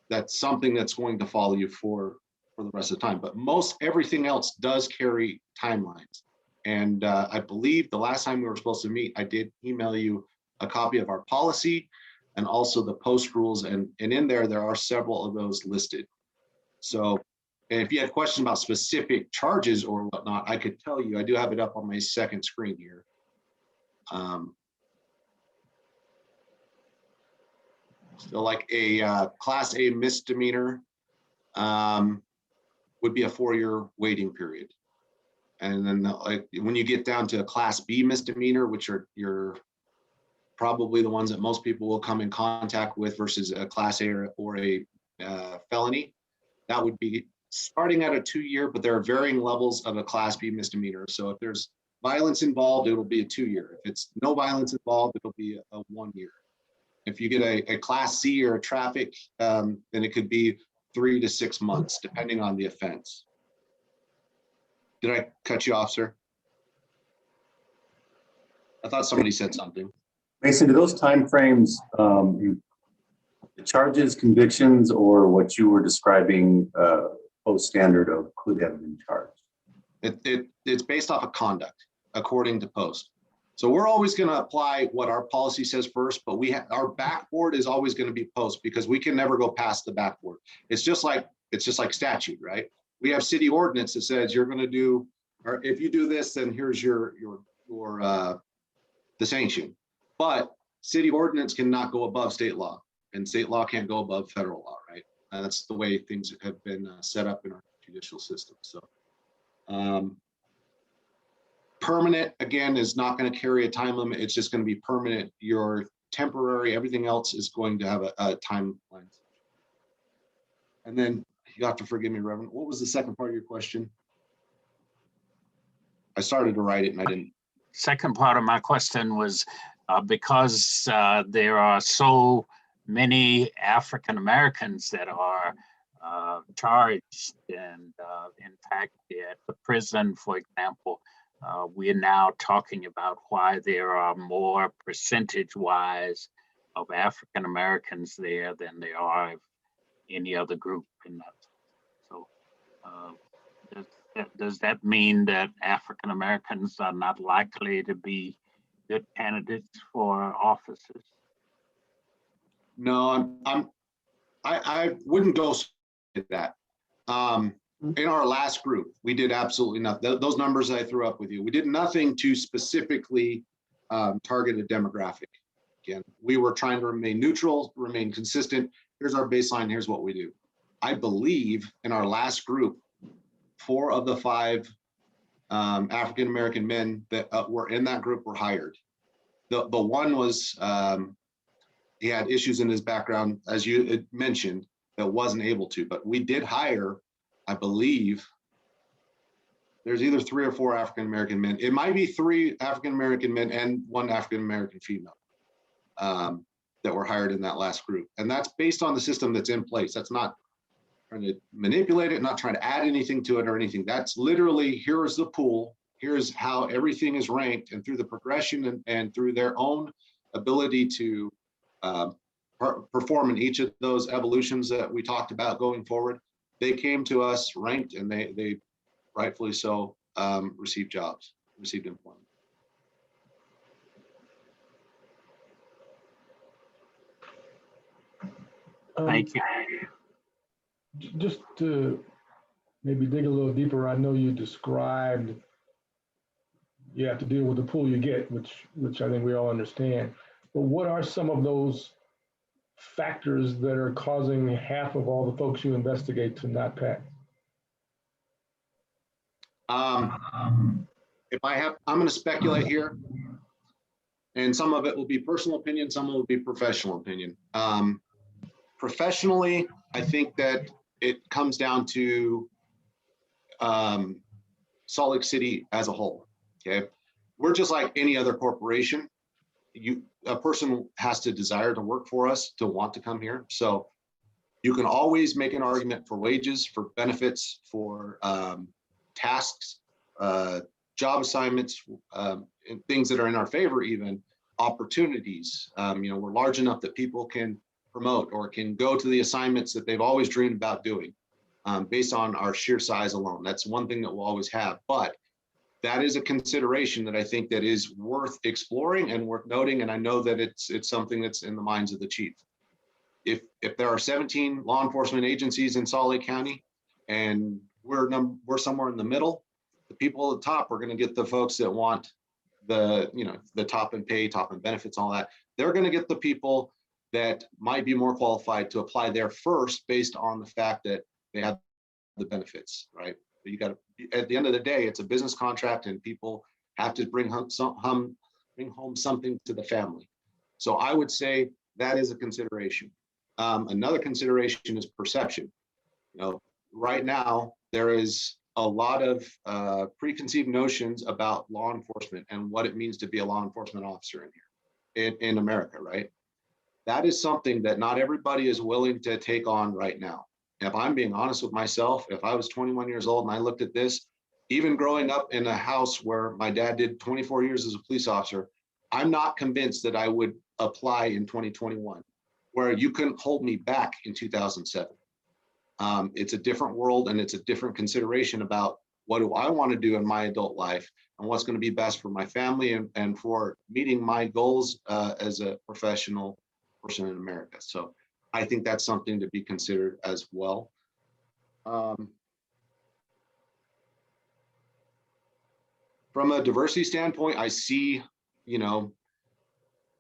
that's something that's going to follow you for the rest of the time. But most everything else does carry timelines. And I believe the last time we were supposed to meet, I did email you a copy of our policy and also the post rules. And in there are several of those listed. So, and if you had questions about specific charges or whatnot, I could tell you. I do have it up on my second screen here. So like a class A misdemeanor would be a 4-year waiting period. And then like when you get down to a class B misdemeanor, which are probably the ones that most people will come in contact with versus a class A or a felony, that would be starting at a 2-year, but there are varying levels of a class B misdemeanor. So if there's violence involved, it'll be a 2-year. If it's no violence involved, it'll be a 1 year. If you get a class C or a traffic, then it could be 3 to 6 months, depending on the offense. Did I cut you off, sir? I thought somebody said something. Mason, do those timeframes, the charges, convictions, or what you were describing post standard of could have been charged? It's based off of conduct, according to post. So we're always going to apply what our policy says first, but our backboard is always going to be post, because we can never go past the backboard. It's just like statute, right? We have city ordinance that says you're going to do, or if you do this, then here's your the sanction. But city ordinance cannot go above state law, and state law can't go above federal law, right? That's the way things have been set up in our judicial system. So permanent, again, is not going to carry a time limit. It's just going to be permanent. Your temporary, everything else is going to have a timeline. And then you have to forgive me, Reverend. What was the second part of your question? I started to write it and I didn't. Second part of my question was because there are so many African Americans that are charged, and in fact, at the prison, for example, we're now talking about why there are more percentage-wise of African Americans there than there are of any other group in that. So does that mean that African Americans are not likely to be good candidates for offices? No, I wouldn't go to that. In our last group, we did absolutely nothing. Those numbers I threw up with you, we did nothing to specifically target a demographic. Again, we were trying to remain neutral, remain consistent. Here's our baseline, here's what we do. I believe in our last group, 4 of the 5 African-American men that were in that group were hired. The one was, he had issues in his background, as you had mentioned, that wasn't able to, but we did hire, I believe, there's either 3 or 4 African-American men. It might be 3 African-American men and 1 African-American female that were hired in that last group. And that's based on the system that's in place. That's not trying to manipulate it, not trying to add anything to it or anything. That's literally, here's the pool, here's how everything is ranked, and through the progression and through their own ability to perform in each of those evolutions that we talked about going forward, they came to us ranked, and they rightfully so received jobs, received employment. Thank you. Just to maybe dig a little deeper, I know you described you have to deal with the pool you get, which I think we all understand. But what are some of those factors that are causing half of all the folks you investigate to not pass? If I'm going to speculate here, and some of it will be personal opinion, some of it will be professional opinion. Professionally, I think that it comes down to Salt Lake City as a whole. Okay, we're just like any other corporation. A person has to desire to work for us, to want to come here. So you can always make an argument for wages, for benefits, for tasks, job assignments, and things that are in our favor, even opportunities. We're large enough that people can promote or can go to the assignments that they've always dreamed about doing based on our sheer size alone. That's one thing that we'll always have. But that is a consideration that I think that is worth exploring and worth noting. And I know that it's something that's in the minds of the chief. If there are 17 law enforcement agencies in Salt Lake County, and we're somewhere in the middle, the people at the top are going to get the folks that want the top in pay, top in benefits, all that. They're going to get the people that might be more qualified to apply there first, based on the fact that they have the benefits, right? You got to, at the end of the day, it's a business contract, and people have to bring home something to the family. So I would say that is a consideration. Another consideration is perception. Right now there is a lot of preconceived notions about law enforcement and what it means to be a law enforcement officer in America, right? That is something that not everybody is willing to take on right now. If I'm being honest with myself, if I was 21 years old and I looked at this, even growing up in a house where my dad did 24 years as a police officer, I'm not convinced that I would apply in 2021, where you couldn't hold me back in 2007. It's a different world, and it's a different consideration about what do I want to do in my adult life and what's going to be best for my family and for meeting my goals as a professional person in America. So I think that's something to be considered as well. From a diversity standpoint, I see,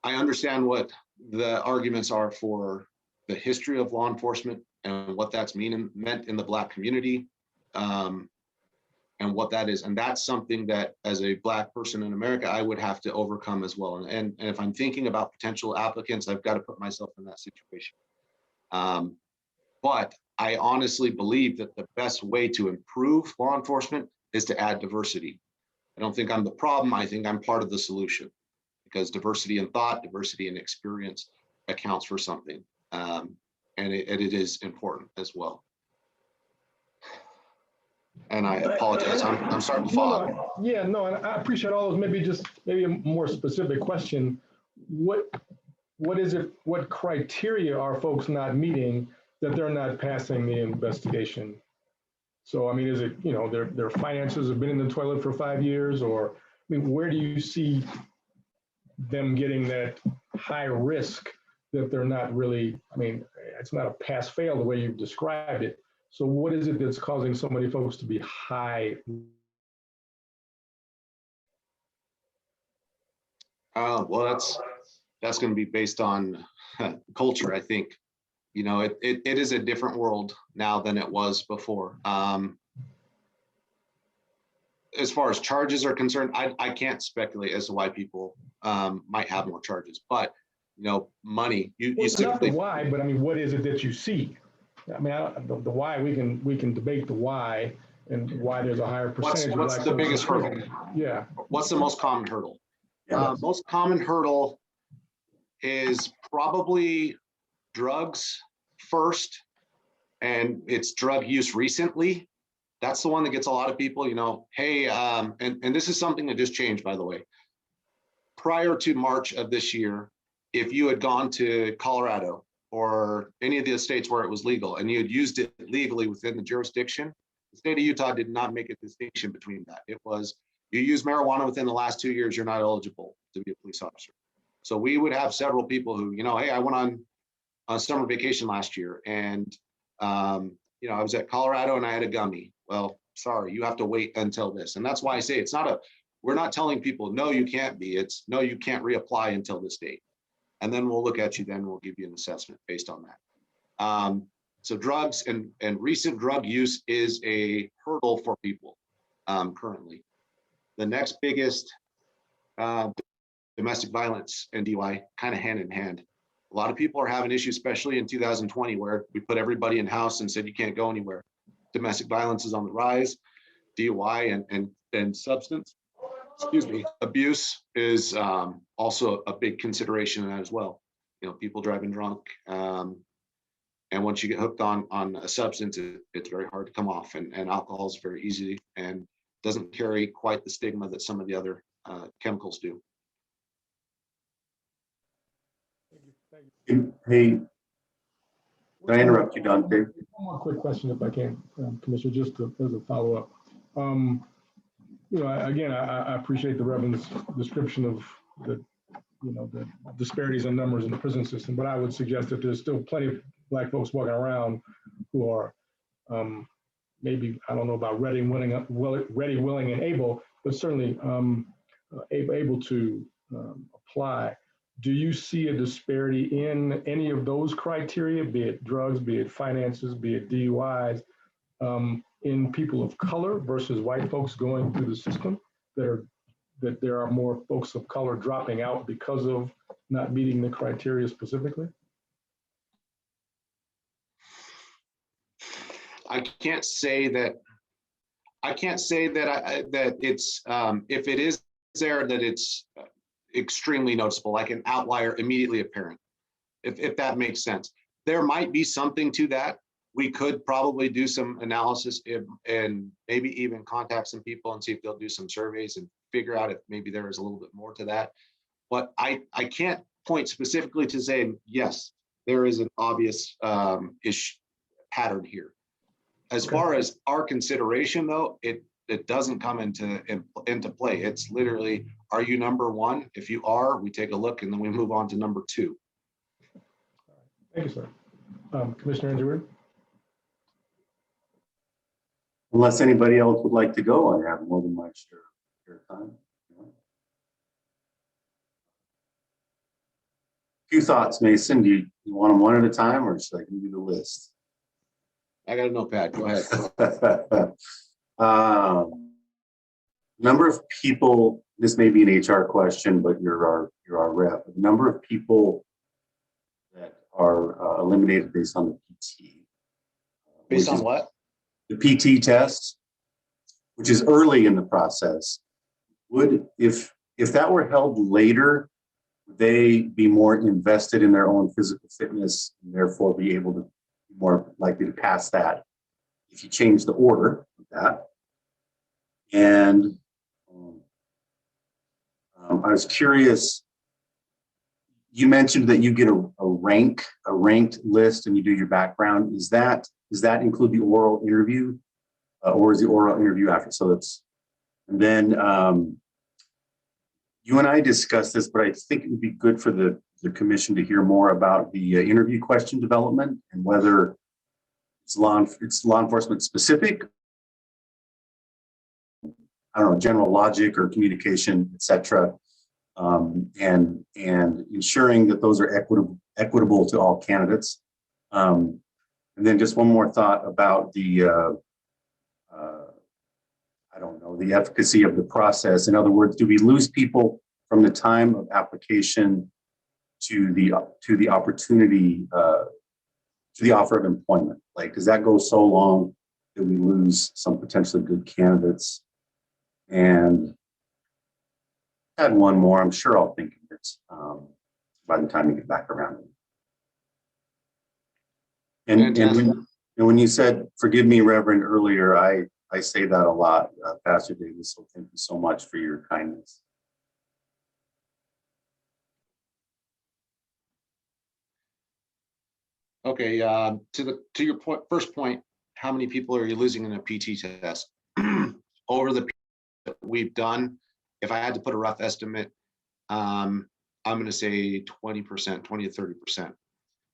I understand what the arguments are for the history of law enforcement and what that's meant in the Black community, and what that is. And that's something that, as a Black person in America, I would have to overcome as well. And if I'm thinking about potential applicants, I've got to put myself in that situation. But I honestly believe that the best way to improve law enforcement is to add diversity. I don't think I'm the problem. I think I'm part of the solution, because diversity in thought, diversity in experience accounts for something. And it is important as well. And I apologize, I'm starting to fog. And I appreciate all those. Maybe a more specific question. What is it, what criteria are folks not meeting that they're not passing the investigation? So, I mean, is it, their finances have been in the toilet for 5 years, or, where do you see them getting that high risk that they're not really, it's not a pass fail the way you've described it. So what is it that's causing so many folks to be high? Well, that's going to be based on culture, I think. It is a different world now than it was before. as far as charges are concerned, I can't speculate as to why people might have more charges, but money, you Well, not the simply, why, but I mean, what is it that you see? I mean, the why, we can debate the why and why there's a higher percentage. of what's black the folks in biggest hurdle? prison. Yeah. What's the most common hurdle? Yeah. Most common hurdle is probably drugs first, and it's drug use recently. That's the one that gets a lot of people, hey, and this is something that just changed, by the way. Prior to March of this year, if you had gone to Colorado or any of the states where it was legal and you had used it legally within the jurisdiction, the state of Utah did not make a distinction between that. It was, you use marijuana within the last 2 years, you're not eligible to be a police officer. So we would have several people who, hey, I went on a summer vacation last year and, I was at Colorado and I had a gummy. Well, sorry, you have to wait until this. And that's why I say we're not telling people, no, you can't be. It's no, you can't reapply until this date. And then we'll look at you, then we'll give you an assessment based on that. So drugs and recent drug use is a hurdle for people currently. The next biggest, domestic violence and DUI, kind of hand in hand. A lot of people are having issues, especially in 2020, where we put everybody in house and said you can't go anywhere. Domestic violence is on the rise. DUI and substance, abuse is also a big consideration in that as well. People driving drunk, and once you get hooked on a substance, it's very hard to come off. And alcohol is very easy and doesn't carry quite the stigma that some of the other chemicals do. Hey, can I interrupt you, Dante? One more quick question, if I can, Commissioner, just as a follow-up. Again, I appreciate the Reverend's description of the disparities in numbers in the prison system, but I would suggest that there's still plenty of black folks walking around who are maybe, I don't know about ready, willing, and able, but certainly able to apply. Do you see a disparity in any of those criteria, be it drugs, be it finances, be it DUIs, in people of color versus white folks going through the system, that there are more folks of color dropping out because of not meeting the criteria specifically? I can't say that that it's if it is there, that it's extremely noticeable, like an outlier immediately apparent, if that makes sense. There might be something to that. We could probably do some analysis and maybe even contact some people and see if they'll do some surveys and figure out if maybe there is a little bit more to that. But I can't point specifically to say, yes, there is an obvious pattern here. As far as our consideration, though, it doesn't come into play. It's literally, are you number one? If you are, we take a look and then we move on to number two. Thank you, sir. Commissioner Andrew? Unless anybody else would like to go, I have more than my share of time. Few thoughts, Mason. Do you want them one at a time, or should I give you the list? I got a notepad. Go ahead. Number of people. This may be an HR question, but you're our rep. The number of people that are eliminated based on the PT. Based on what? The PT test, which is early in the process. Would, if that were held later, would they be more invested in their own physical fitness and therefore be able to be more likely to pass that if you change the order of that? And I was curious, you mentioned that you get a ranked list and you do your background. Does that include the oral interview, or is the oral interview after? So that's, and then you and I discussed this, but I think it would be good for the commission to hear more about the interview question development and whether it's law enforcement specific, I don't know, general logic or communication, et cetera, and ensuring that those are equitable to all candidates. And then just one more thought about the I don't know, the efficacy of the process. In other words, do we lose people from the time of application to the opportunity, to the offer of employment? Like, does that go so long that we lose some potentially good candidates? And add one more, I'm sure I'll think of it by the time we get back around. And when you said, forgive me, Reverend, earlier, I say that a lot, Pastor Davis, so thank you so much for your kindness. Okay, to your point, first point, how many people are you losing in a PT test? Over the that we've done, if I had to put a rough estimate, I'm going to say 20%, 20 to 30%.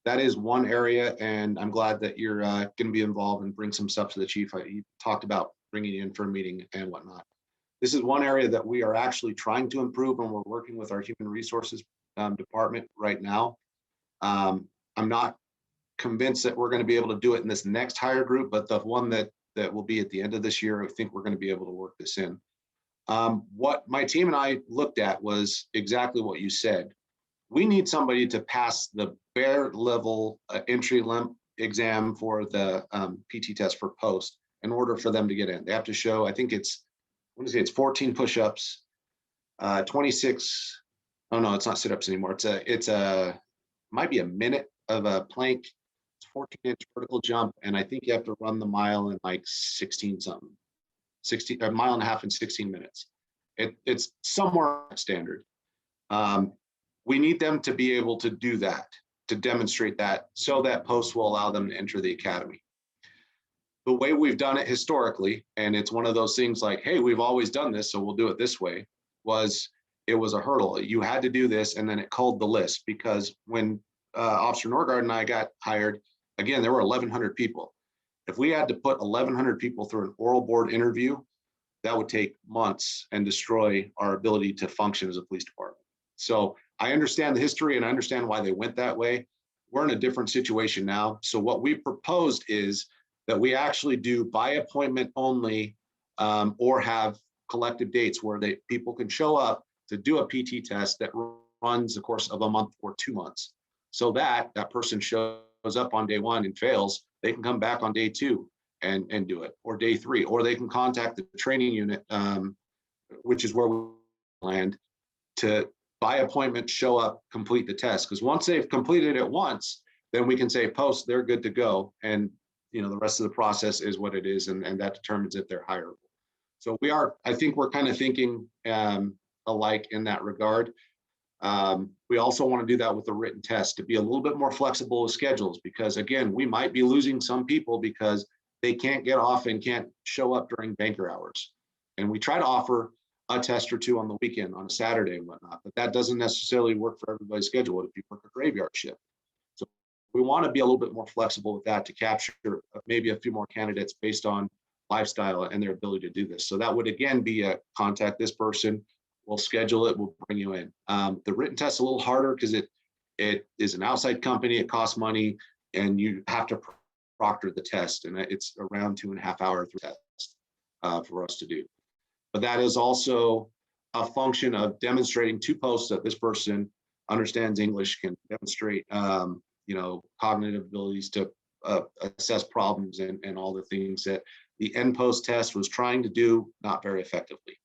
That is one area, and I'm glad that you're going to be involved and bring some stuff to the chief. You talked about bringing you in for a meeting and whatnot. This is one area that we are actually trying to improve, and we're working with our human resources department right now. I'm not convinced that we're going to be able to do it in this next hire group, but the one that will be at the end of this year, I think we're going to be able to work this in. What my team and I looked at was exactly what you said. We need somebody to pass the bare level entry exam for the PT test for post in order for them to get in. They have to show, I think it's, what is it? It's 14 push-ups, 26. Oh no, it's not sit-ups anymore. Might be a minute of a plank. It's 14-inch vertical jump, and I think you have to run the mile in like 16 something, a mile and a half in 16 minutes. It's somewhere standard. We need them to be able to do that, to demonstrate that, so that post will allow them to enter the academy. The way we've done it historically, and it's one of those things like, hey, we've always done this, so we'll do it this way, it was a hurdle. You had to do this, and then it culled the list, because when Officer Norgard and I got hired, again, there were 1,100 people. If we had to put 1,100 people through an oral board interview, that would take months and destroy our ability to function as a police department. So I understand the history and I understand why they went that way. We're in a different situation now. So what we proposed is that we actually do by appointment only, or have collective dates where people can show up to do a PT test that runs the course of a month or 2 months. So that person shows up on day 1 and fails, they can come back on day 2 and do it, or day 3, or they can contact the training unit, which is where we land, to by appointment show up, complete the test. Because once they've completed it once, then we can say post, they're good to go. And the rest of the process is what it is, and that determines if they're hireable. So I think we're kind of thinking alike in that regard. We also want to do that with the written test, to be a little bit more flexible with schedules, because again, we might be losing some people because they can't get off and can't show up during banker hours. And we try to offer a test or 2 on the weekend, on a Saturday and whatnot, but that doesn't necessarily work for everybody's schedule if you work a graveyard shift. So we want to be a little bit more flexible with that to capture maybe a few more candidates based on lifestyle and their ability to do this. So that would again be a contact this person, we'll schedule it, we'll bring you in. The written test is a little harder because it is an outside company, it costs money, and you have to proctor the test, and it's around 2.5 hour test for us to do. But that is also a function of demonstrating to posts that this person understands English, can demonstrate cognitive abilities to assess problems and all the things that the end post test was trying to do, not very effectively.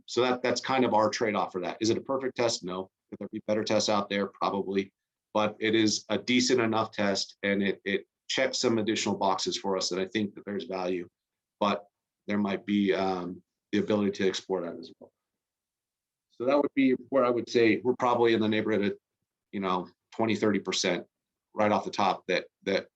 So that's kind of our trade-off for that. Is it a perfect test? No. Could there be better tests out there? Probably. But it is a decent enough test, and it checks some additional boxes for us that I think that there's value. But there might be the ability to explore that as well. So that would be where I would say we're probably in the neighborhood of 20-30% right off the top that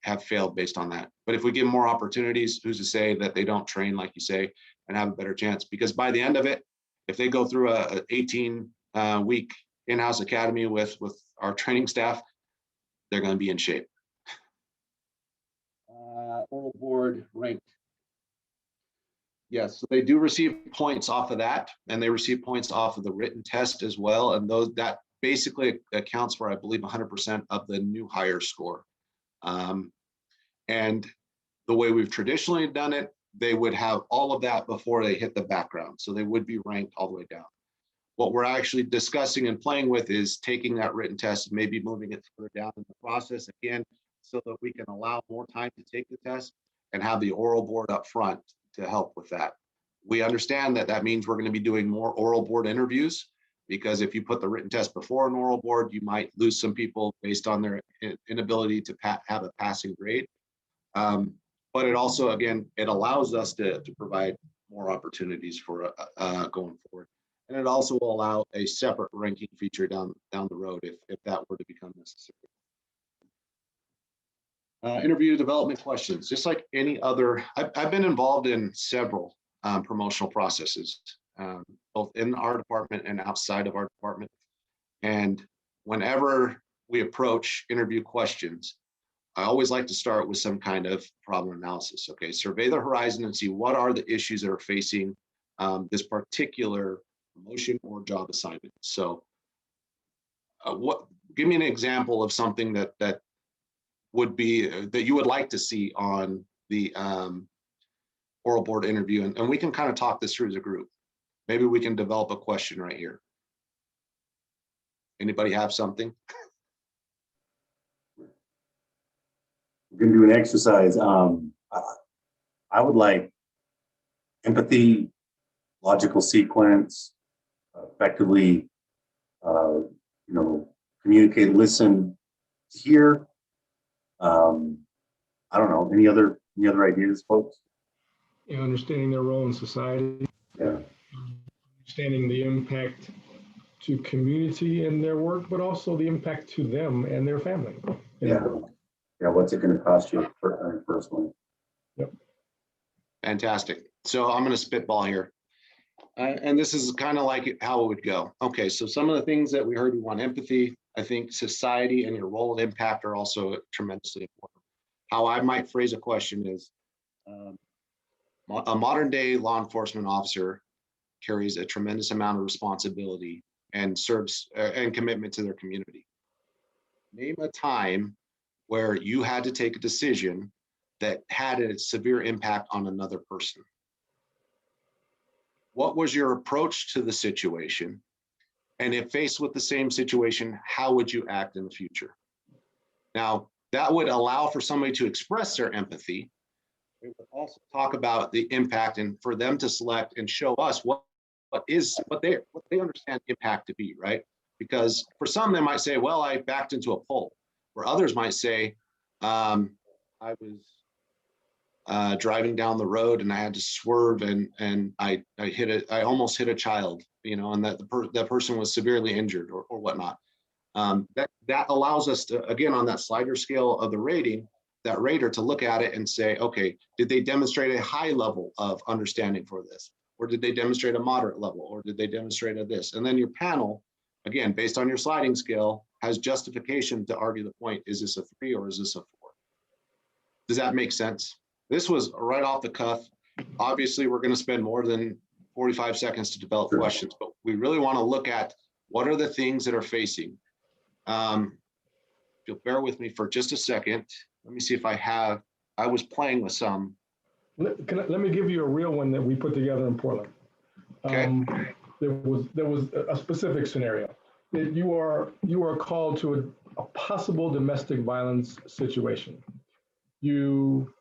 have failed based on that. But if we give more opportunities, who's to say that they don't train, like you say, and have a better chance? Because by the end of it, if they go through a 18-week in-house academy with our training staff, they're going to be in shape. Oral board ranked. Yes, so they do receive points off of that, and they receive points off of the written test as well. And that basically accounts for, I believe, 100% of the new hire score. And the way we've traditionally done it, they would have all of that before they hit the background. So they would be ranked all the way down. What we're actually discussing and playing with is taking that written test and maybe moving it further down in the process again, so that we can allow more time to take the test and have the oral board up front to help with that. We understand that that means we're going to be doing more oral board interviews, because if you put the written test before an oral board, you might lose some people based on their inability to have a passing grade. But it also, again, it allows us to provide more opportunities for going forward. And it also will allow a separate ranking feature down the road if that were to become necessary. Interview development questions, just like any other, I've been involved in several promotional processes, both in our department and outside of our department. And whenever we approach interview questions, I always like to start with some kind of problem analysis. Okay, survey the horizon and see what are the issues that are facing this particular promotion or job assignment. So give me an example of something that would be that you would like to see on the oral board interview, and we can kind of talk this through as a group. Maybe we can develop a question right here. Anybody have something? We're going to do an exercise. I would like empathy, logical sequence, effectively, communicate, listen, hear. I don't know. Any other ideas, folks? Understanding their role in society. Yeah. Understanding the impact to community and their work, but also the impact to them and their family. Yeah. Yeah. What's it going to cost you personally? Yep. Fantastic. So I'm going to spitball here. And this is kind of like how it would go. Okay, so some of the things that we heard, we want empathy. I think society and your role and impact are also tremendously important. How I might phrase a question is, a modern day law enforcement officer carries a tremendous amount of responsibility and serves and commitment to their community. Name a time where you had to take a decision that had a severe impact on another person. What was your approach to the situation? And if faced with the same situation, how would you act in the future? Now, that would allow for somebody to express their empathy. We would also talk about the impact and for them to select and show us what they understand impact to be, right? Because for some, they might say, well, I backed into a pole. Or others might say, I was driving down the road and I had to swerve and I almost hit a child, and that person was severely injured or whatnot. That allows us to, again, on that slider scale of the rating, that rater to look at it and say, okay, did they demonstrate a high level of understanding for this? Or did they demonstrate a moderate level? Or did they demonstrate a this? And then your panel, again, based on your sliding scale, has justification to argue the point, is this a 3 or is this a 4? Does that make sense? This was right off the cuff. Obviously, we're going to spend more than 45 seconds to develop questions, but we really want to look at what are the things that are facing. If you'll bear with me for just a second. Let me see if I was playing with some. Let me give you a real one that we put together in Portland. Okay. There was a specific scenario. That you are called to a possible domestic violence situation. You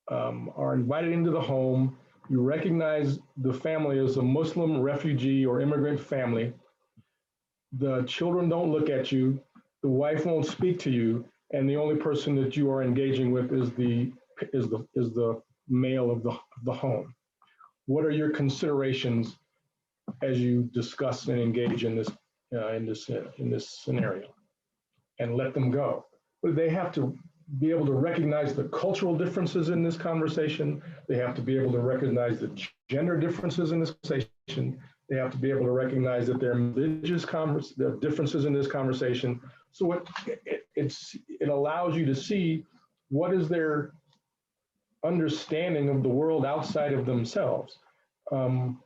are invited into the home. You recognize the family as a Muslim refugee or immigrant family. The children don't look at you. The wife won't speak to you, and the only person that you are engaging with is the male of the home. What are your considerations as you discuss and engage in this scenario, and let them go? They have to be able to recognize the cultural differences in this conversation. They have to be able to recognize the gender differences in this conversation. They have to be able to recognize that there are religious differences in this conversation. So it allows you to see what is their understanding of the world outside of themselves. And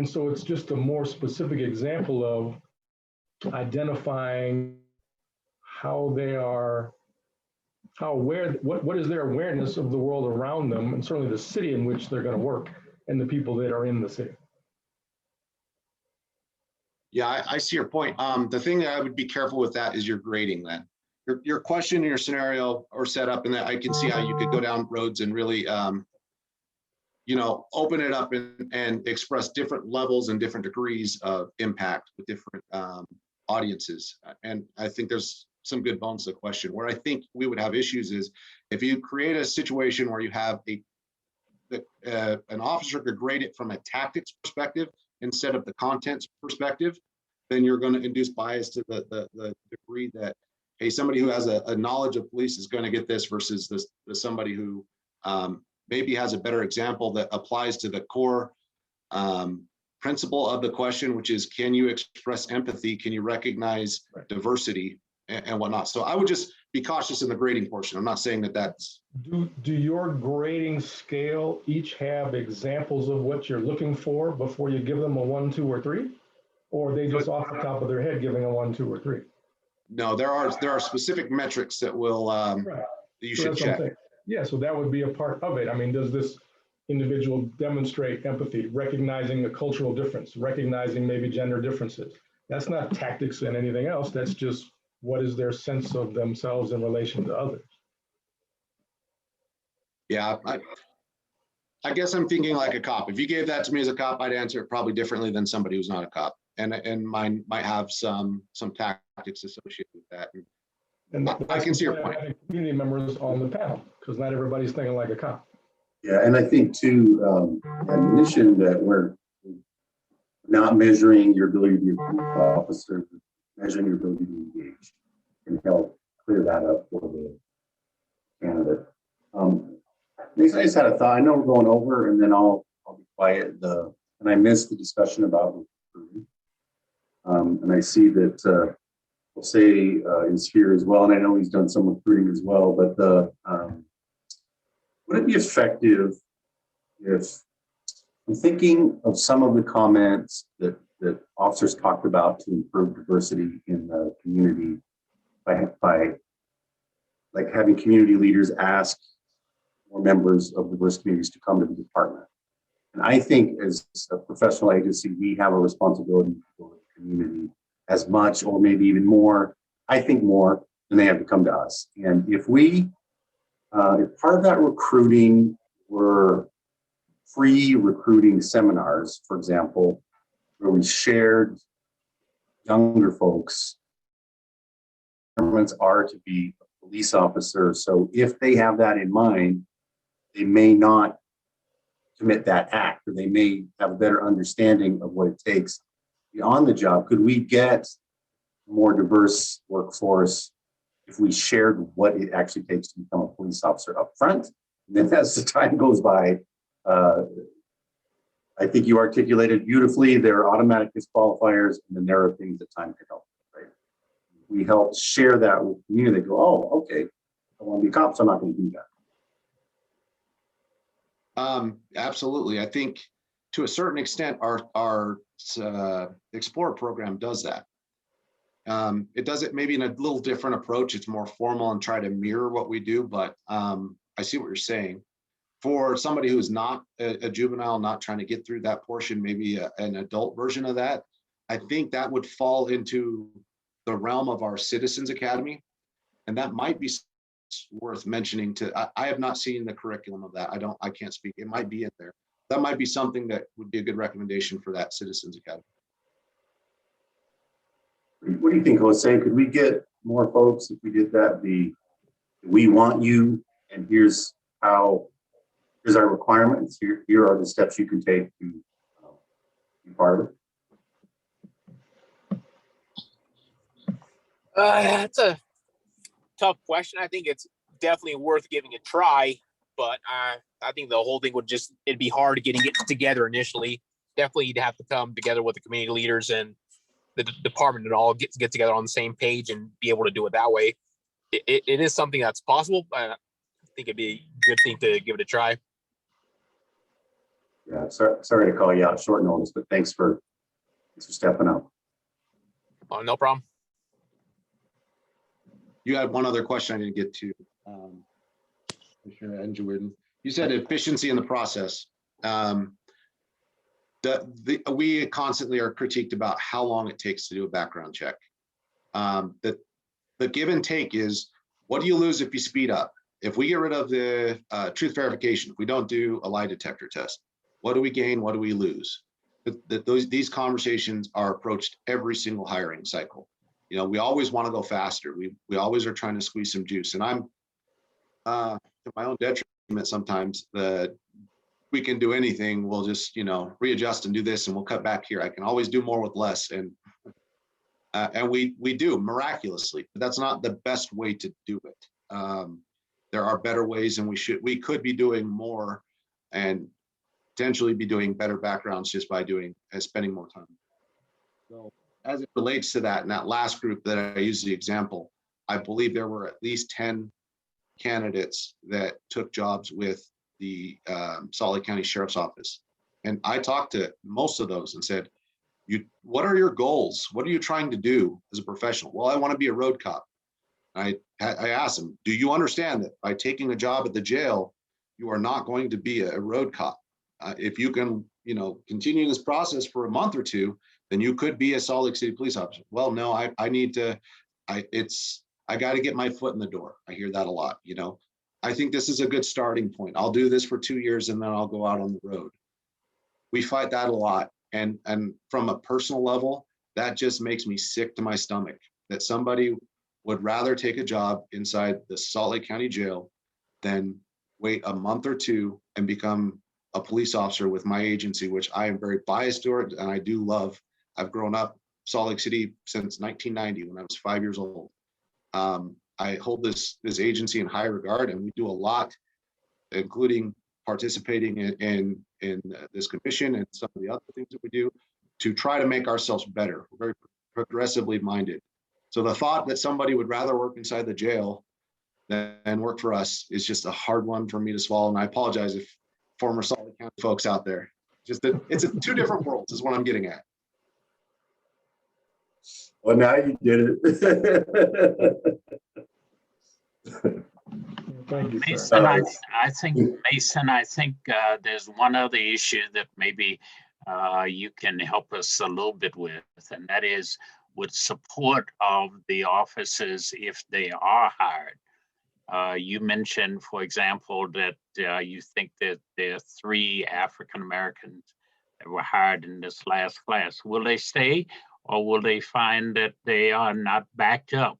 so it's just a more specific example of identifying how they are how aware, what is their awareness of the world around them, and certainly the city in which they're going to work and the people that are in the city. Yeah, I see your point. The thing that I would be careful with that is your grading then. Your question and your scenario or setup, and that I can see how you could go down roads and really, open it up and express different levels and different degrees of impact with different audiences. And I think there's some good bones to the question. Where I think we would have issues is if you create a situation where you have an officer could grade it from a tactics perspective instead of the contents perspective, then you're going to induce bias to the degree that, hey, somebody who has a knowledge of police is going to get this versus this somebody who maybe has a better example that applies to the core principle of the question, which is, can you express empathy? Can you recognize diversity and whatnot? So I would just be cautious in the grading portion. I'm not saying that that's. Do your grading scale each have examples of what you're looking for before you give them a 1, 2, or 3? Or are they just off the top of their head giving a 1, 2, or 3? No, there are specific metrics that will that you should check. Yeah, so that would be a part of it. I mean, does this individual demonstrate empathy, recognizing a cultural difference, recognizing maybe gender differences? That's not tactics and anything else. That's just what is their sense of themselves in relation to others. Yeah, I guess I'm thinking like a cop. If you gave that to me as a cop, I'd answer it probably differently than somebody who's not a cop. And mine might have some tactics associated with that. And I can see your point. Community members on the panel, because not everybody's thinking like a cop. Yeah, and I think too, admission that we're not measuring your ability to be a police officer, measuring your ability to engage, can help clear that up for the candidate. I just had a thought. I know we're going over, and then I'll be quiet. And I missed the discussion about recruiting. And I see that we'll say is here as well, and I know he's done some recruiting as well. But would it be effective if I'm thinking of some of the comments that officers talked about to improve diversity in the community by like having community leaders ask more members of diverse communities to come to the department. And I think as a professional agency, we have a responsibility for the community as much, or maybe even more, I think more than they have to come to us. And if if part of that recruiting were free recruiting seminars, for example, where we shared younger folks, requirements are to be a police officer. So if they have that in mind, they may not commit that act, or they may have a better understanding of what it takes to be on the job. Could we get a more diverse workforce if we shared what it actually takes to become a police officer up front? And then as the time goes by, I think you articulated beautifully, there are automatic disqualifiers, and then there are things that time can help, right? We help share that with the community. They go, oh, okay, I want to be a cop, so I'm not going to do that. Absolutely. I think to a certain extent, our Explorer program does that. It does it maybe in a little different approach. It's more formal and try to mirror what we do, but I see what you're saying. For somebody who is not a juvenile, not trying to get through that portion, maybe an adult version of that, I think that would fall into the realm of our Citizens Academy. And that might be worth mentioning I have not seen the curriculum of that. I can't speak. It might be in there. That might be something that would be a good recommendation for that Citizens Academy. What do you think, Jose? Could we get more folks if we did that? We want you, and here's our requirements. Here are the steps you can take to be part of it. That's a tough question. I think it's definitely worth giving a try, but I think the whole thing it'd be hard getting it together initially. Definitely you'd have to come together with the community leaders and the department and all get together on the same page and be able to do it that way. It is something that's possible, but I think it'd be a good thing to give it a try. Yeah, sorry to call you out short notice, but thanks for stepping up. Oh, no problem. You had one other question I didn't get to. Commissioner Edgeworth, you said efficiency in the process. We constantly are critiqued about how long it takes to do a background check. The give and take is, what do you lose if you speed up? If we get rid of the truth verification, if we don't do a lie detector test, what do we gain? What do we lose? These conversations are approached every single hiring cycle. You know, we always want to go faster. We always are trying to squeeze some juice. And I'm, to my own detriment sometimes, that we can do anything. We'll just, you know, readjust and do this, and we'll cut back here. I can always do more with less. And we do miraculously, but that's not the best way to do it. There are better ways, and we could be doing more and potentially be doing better backgrounds just by spending more time. So as it relates to that, in that last group that I used the example, I believe there were at least 10 candidates that took jobs with the Salt Lake County Sheriff's Office. And I talked to most of those and said, what are your goals? What are you trying to do as a professional? Well, I want to be a road cop. I asked them, do you understand that by taking a job at the jail, you are not going to be a road cop? If you can, you know, continue this process for a month or two, then you could be a Salt Lake City police officer. Well, no, I got to get my foot in the door. I hear that a lot, you know. I think this is a good starting point. I'll do this for 2 years and then I'll go out on the road. We fight that a lot. And from a personal level, that just makes me sick to my stomach that somebody would rather take a job inside the Salt Lake County Jail than wait a month or two and become a police officer with my agency, which I am very biased toward and I do love. I've grown up Salt Lake City since 1990 when I was 5 years old. I hold this agency in high regard, and we do a lot, including participating in this commission and some of the other things that we do to try to make ourselves better. We're very progressively minded. So the thought that somebody would rather work inside the jail than work for us is just a hard one for me to swallow. And I apologize if former Salt Lake County folks out there, just that it's two different worlds is what I'm getting at. Well, now you did it. Thank you, Mason, sir. I think there's one other issue that maybe you can help us a little bit with, and that is with support of the officers if they are hired. You mentioned, for example, that you think that there are 3 African Americans that were hired in this last class. Will they stay, or will they find that they are not backed up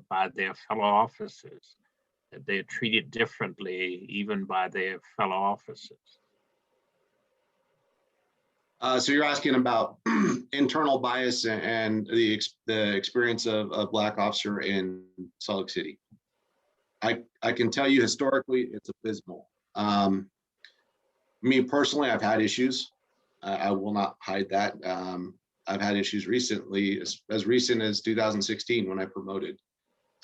by their fellow officers, that they're treated differently even by their fellow officers? So you're asking about internal bias and the experience of a Black officer in Salt Lake City. I can tell you historically, it's abysmal. Me personally, I've had issues. I will not hide that. I've had issues recently, as recent as 2016 when I promoted.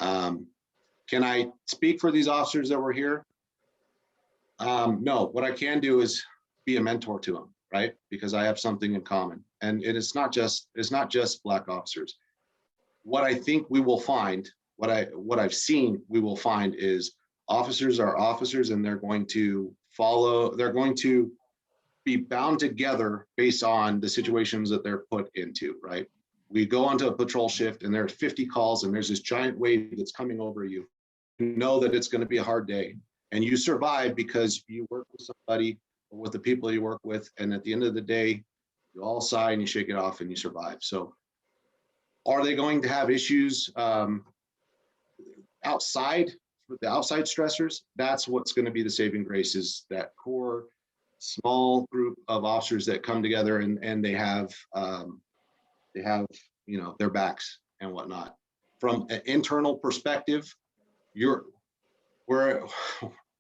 Can I speak for these officers that were here? No, what I can do is be a mentor to them, right? Because I have something in common, and it's not just Black officers. What I think we will find, what I've seen we will find is officers are officers, and they're going to be bound together based on the situations that they're put into, right? We go onto a patrol shift and there are 50 calls and there's this giant wave that's coming over you. You know that it's going to be a hard day, and you survive because you work with somebody or with the people you work with. And at the end of the day, you all sigh and you shake it off and you survive. So are they going to have issues outside, with the outside stressors? That's what's going to be the saving grace, is that core small group of officers that come together and they have you know, their backs and whatnot. From an internal perspective, we're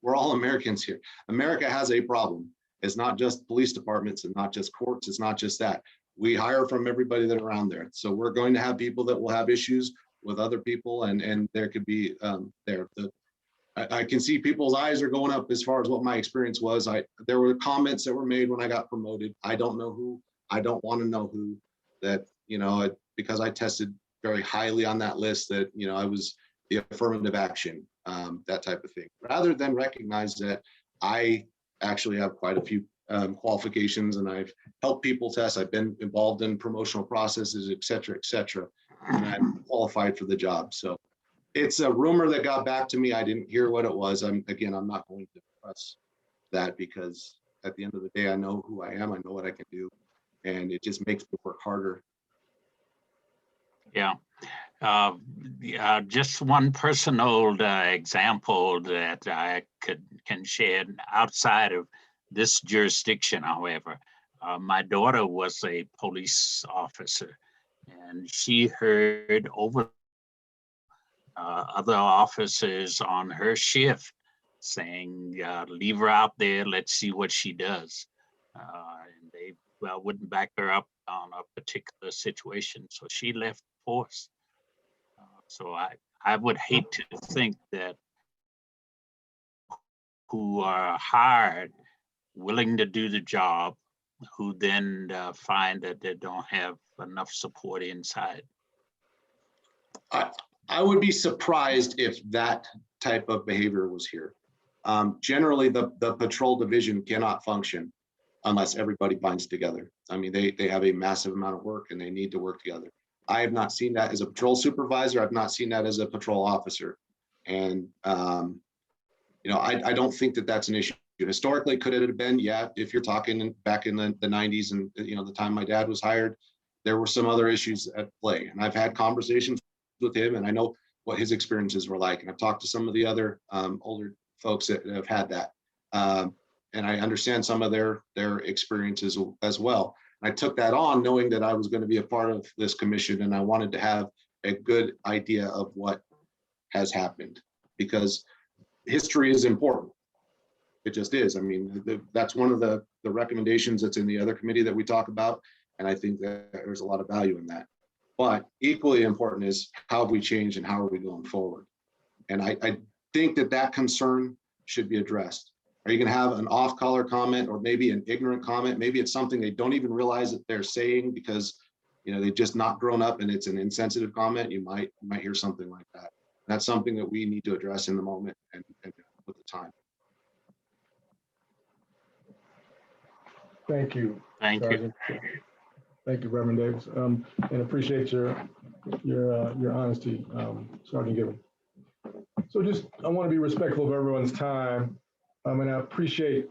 all Americans here. America has a problem. It's not just police departments and not just courts. It's not just that. We hire from everybody that are around there. So we're going to have people that will have issues with other people, and there could be I can see people's eyes are going up as far as what my experience was. There were comments that were made when I got promoted. I don't know who, I don't want to know who, that, you know, because I tested very highly on that list, that, you know, I was the affirmative action, that type of thing, rather than recognize that I actually have quite a few qualifications, and I've helped people test. I've been involved in promotional processes, et cetera, and I'm qualified for the job. So it's a rumor that got back to me. I didn't hear what it was. I'm not going to press that, because at the end of the day, I know who I am. I know what I can do, and it just makes me work harder. Yeah. Just one personal example that I can share outside of this jurisdiction, however. My daughter was a police officer, and she heard over other officers on her shift saying, leave her out there, let's see what she does. And they wouldn't back her up on a particular situation, so she left the force. So I would hate to think that who are hired, willing to do the job, who then find that they don't have enough support inside. I would be surprised if that type of behavior was here. Generally, the patrol division cannot function unless everybody binds together. I mean, they have a massive amount of work and they need to work together. I have not seen that as a patrol supervisor. I've not seen that as a patrol officer. And, you know, I don't think that that's an issue. Historically, could it have been? Yeah, if you're talking back in the 90s and, you know, the time my dad was hired, there were some other issues at play. And I've had conversations with him, and I know what his experiences were like. And I've talked to some of the other older folks that have had that. And I understand some of their experiences as well. I took that on knowing that I was going to be a part of this commission, and I wanted to have a good idea of what has happened, because history is important. It just is. I mean, that's one of the recommendations that's in the other committee that we talk about, and I think that there's a lot of value in that. But equally important is how have we changed and how are we going forward? And I think that concern should be addressed. Are you going to have an off-color comment, or maybe an ignorant comment? Maybe it's something they don't even realize that they're saying because, you know, they've just not grown up and it's an insensitive comment. You might hear something like that. That's something that we need to address in the moment and with the time. Thank you. Thank Sergeant. Thank you, Reverend Davis, and appreciate your honesty, Sergeant Gibbons. So I want to be respectful of everyone's time. And I appreciate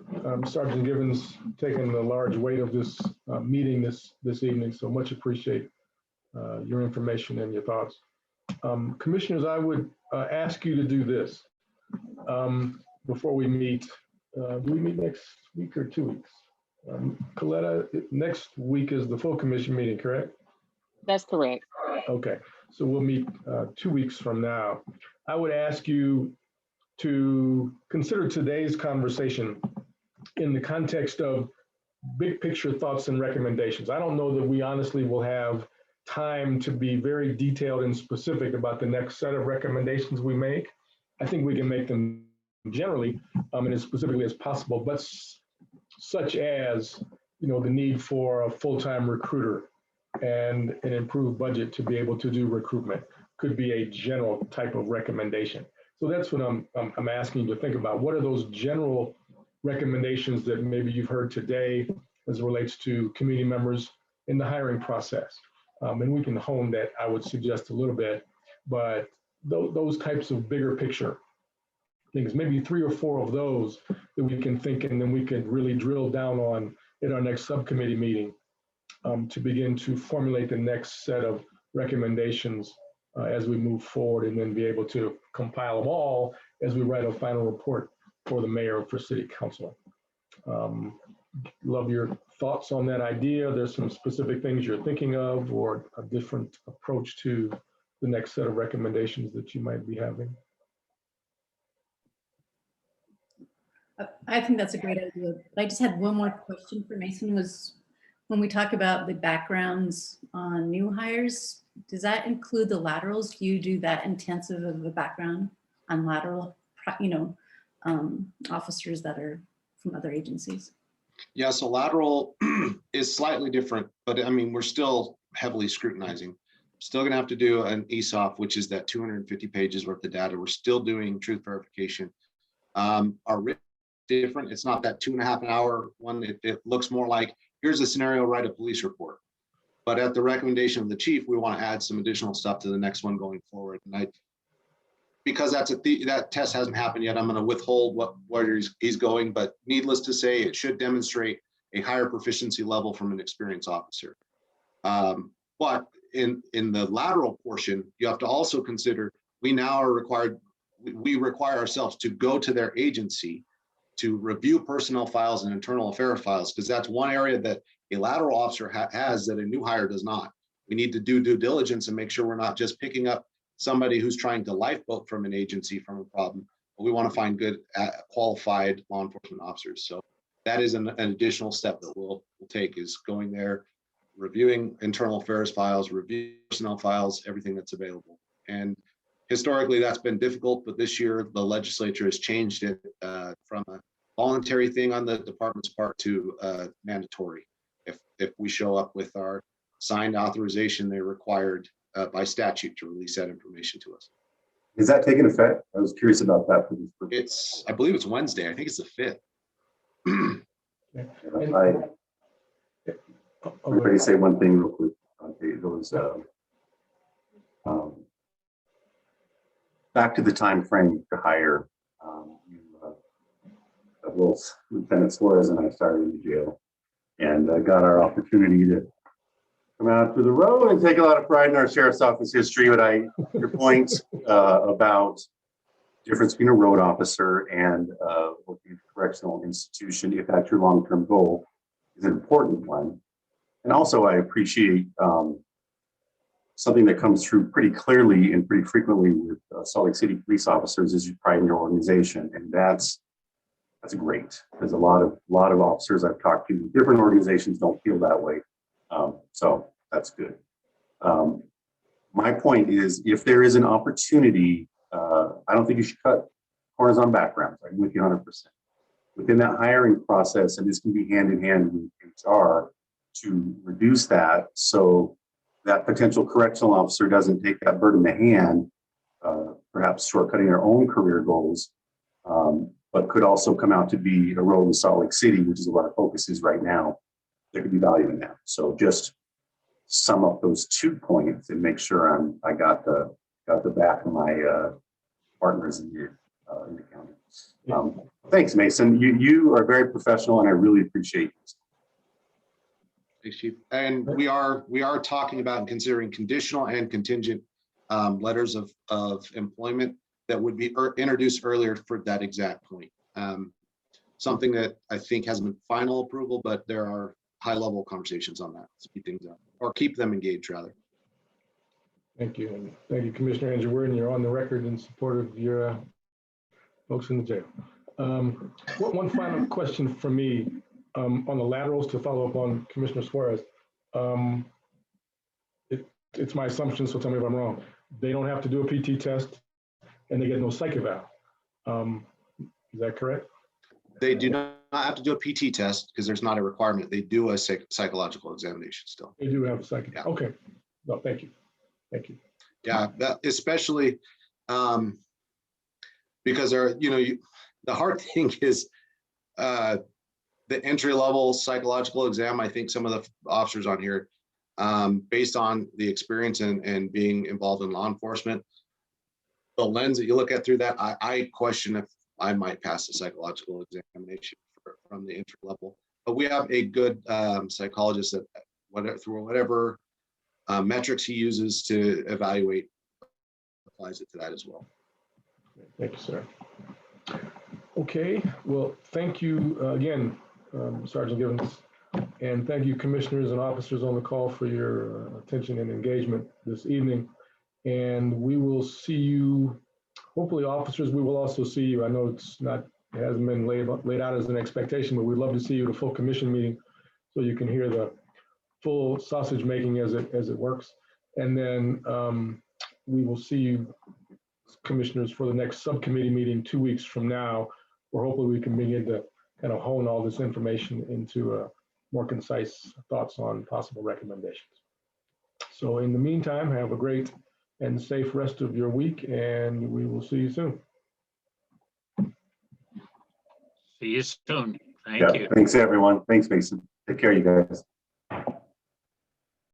Sergeant Gibbons taking the large weight of this meeting this evening. So much appreciate your information and your thoughts. Commissioners, I would ask you to do this before we meet. Do we meet next week or 2 weeks? Coletta, next week is the full commission meeting, correct? That's correct. Okay, so we'll meet 2 weeks from now. I would ask you to consider today's conversation in the context of big picture thoughts and recommendations. I don't know that we honestly will have time to be very detailed and specific about the next set of recommendations we make. I think we can make them generally and as specifically as possible, but such as, you know, the need for a full-time recruiter and an improved budget to be able to do recruitment could be a general type of recommendation. So that's what I'm asking you to think about. What are those general recommendations that maybe you've heard today as it relates to community members in the hiring process? And we can hone that, I would suggest, a little bit, but those types of bigger picture things, maybe 3 or 4 of those that we can think, and then we can really drill down on in our next subcommittee meeting to begin to formulate the next set of recommendations as we move forward, and then be able to compile them all as we write a final report for the mayor and for city council. Love your thoughts on that idea. There's some specific things you're thinking of, or a different approach to the next set of recommendations that you might be having. I think that's a great idea. I just had one more question for Mason. Was when we talk about the backgrounds on new hires, does that include the laterals? Do you do that intensive of a background on lateral, officers that are from other agencies? Yeah, so lateral is slightly different, but I mean, we're still heavily scrutinizing. still gonna have to do an ESOP, which is that 250 pages worth of data. We're still doing truth verification. Our written different. It's not that 2.5 hour one. It looks more like, here's a scenario, write a police report. But at the recommendation of the chief, we want to add some additional stuff to the next one going forward. And because that test hasn't happened yet, I'm going to withhold where he's going. But needless to say, it should demonstrate a higher proficiency level from an experienced officer. But in the lateral portion, you have to also consider we now are required. We require ourselves to go to their agency to review personnel files and internal affair files, because that's one area that a lateral officer has that a new hire does not. We need to do due diligence and make sure we're not just picking up somebody who's trying to lifeboat from an agency from a problem, but we want to find good qualified law enforcement officers. So that is an additional step that we'll take, is going there, reviewing internal affairs files, review personnel files, everything that's available. And historically, that's been difficult, but this year the legislature has changed it from a voluntary thing on the department's part to mandatory. If we show up with our signed authorization, they're required by statute to release that information to us. Is that taking effect? I was curious about that. I believe it's Wednesday. I think it's the 5th. Everybody say one thing real quick. It goes back to the time frame to hire. Lieutenant Suarez and I started in the jail, and got our opportunity to come out to the road and take a lot of pride in our sheriff's office history. But your point about difference between a road officer and working in a correctional institution, if that's your long-term goal, is an important one. And also, I appreciate something that comes through pretty clearly and pretty frequently with Salt Lake City police officers is your pride in your organization, and that's great. There's a lot of officers I've talked to, different organizations don't feel that way, so that's good. My point is, if there is an opportunity, I don't think you should cut corners on backgrounds. I'm with you 100%. Within that hiring process, and this can be hand in hand with HR, to reduce that so that potential correctional officer doesn't take that burden to hand, perhaps shortcutting their own career goals, but could also come out to be a role in Salt Lake City, which is what our focus is right now. There could be value in that. So just sum up those 2 points and make sure I got the back of my partners in the county. Thanks, Mason. You are very professional, and I really appreciate it. Thanks, Chief. And we are talking about and considering conditional and contingent letters of employment that would be introduced earlier for that exact point. Something that I think hasn't been final approval, but there are high-level conversations on that to speed things up, or keep them engaged, rather. Thank you. And thank you, Commissioner Andrew Word, and you're on the record in support of your folks in the jail. One final question from me on the laterals, to follow up on Commissioner Suarez. It's my assumption, so tell me if I'm wrong. They don't have to do a PT test, and they get no psych eval. Is that correct? They do not have to do a PT test because there's not a requirement. They do a psychological examination still. They do have a psych. Yeah. Okay. No, thank you. Thank you. Yeah, that especially because the hard thing is the entry-level psychological exam. I think some of the officers on here, based on the experience and being involved in law enforcement, the lens that you look at through that, I question if I might pass the psychological examination from the entry level. But we have a good psychologist that through whatever metrics he uses to evaluate, applies it to that as well. Thank you, sir. Okay, well, thank you again, Sergeant Givens, and thank you, commissioners and officers on the call, for your attention and engagement this evening. And we will see you, hopefully, officers, we will also see you. I know it hasn't been laid out as an expectation, but we'd love to see you at a full commission meeting so you can hear the full sausage making as it works. And then we will see you, commissioners, for the next subcommittee meeting 2 weeks from now, where hopefully we can begin to kind of hone all this information into more concise thoughts on possible recommendations. So in the meantime, have a great and safe rest of your week, and we will see you soon. See you soon. Thank Yeah, you. thanks, everyone. Thanks, Mason. Take care, you guys.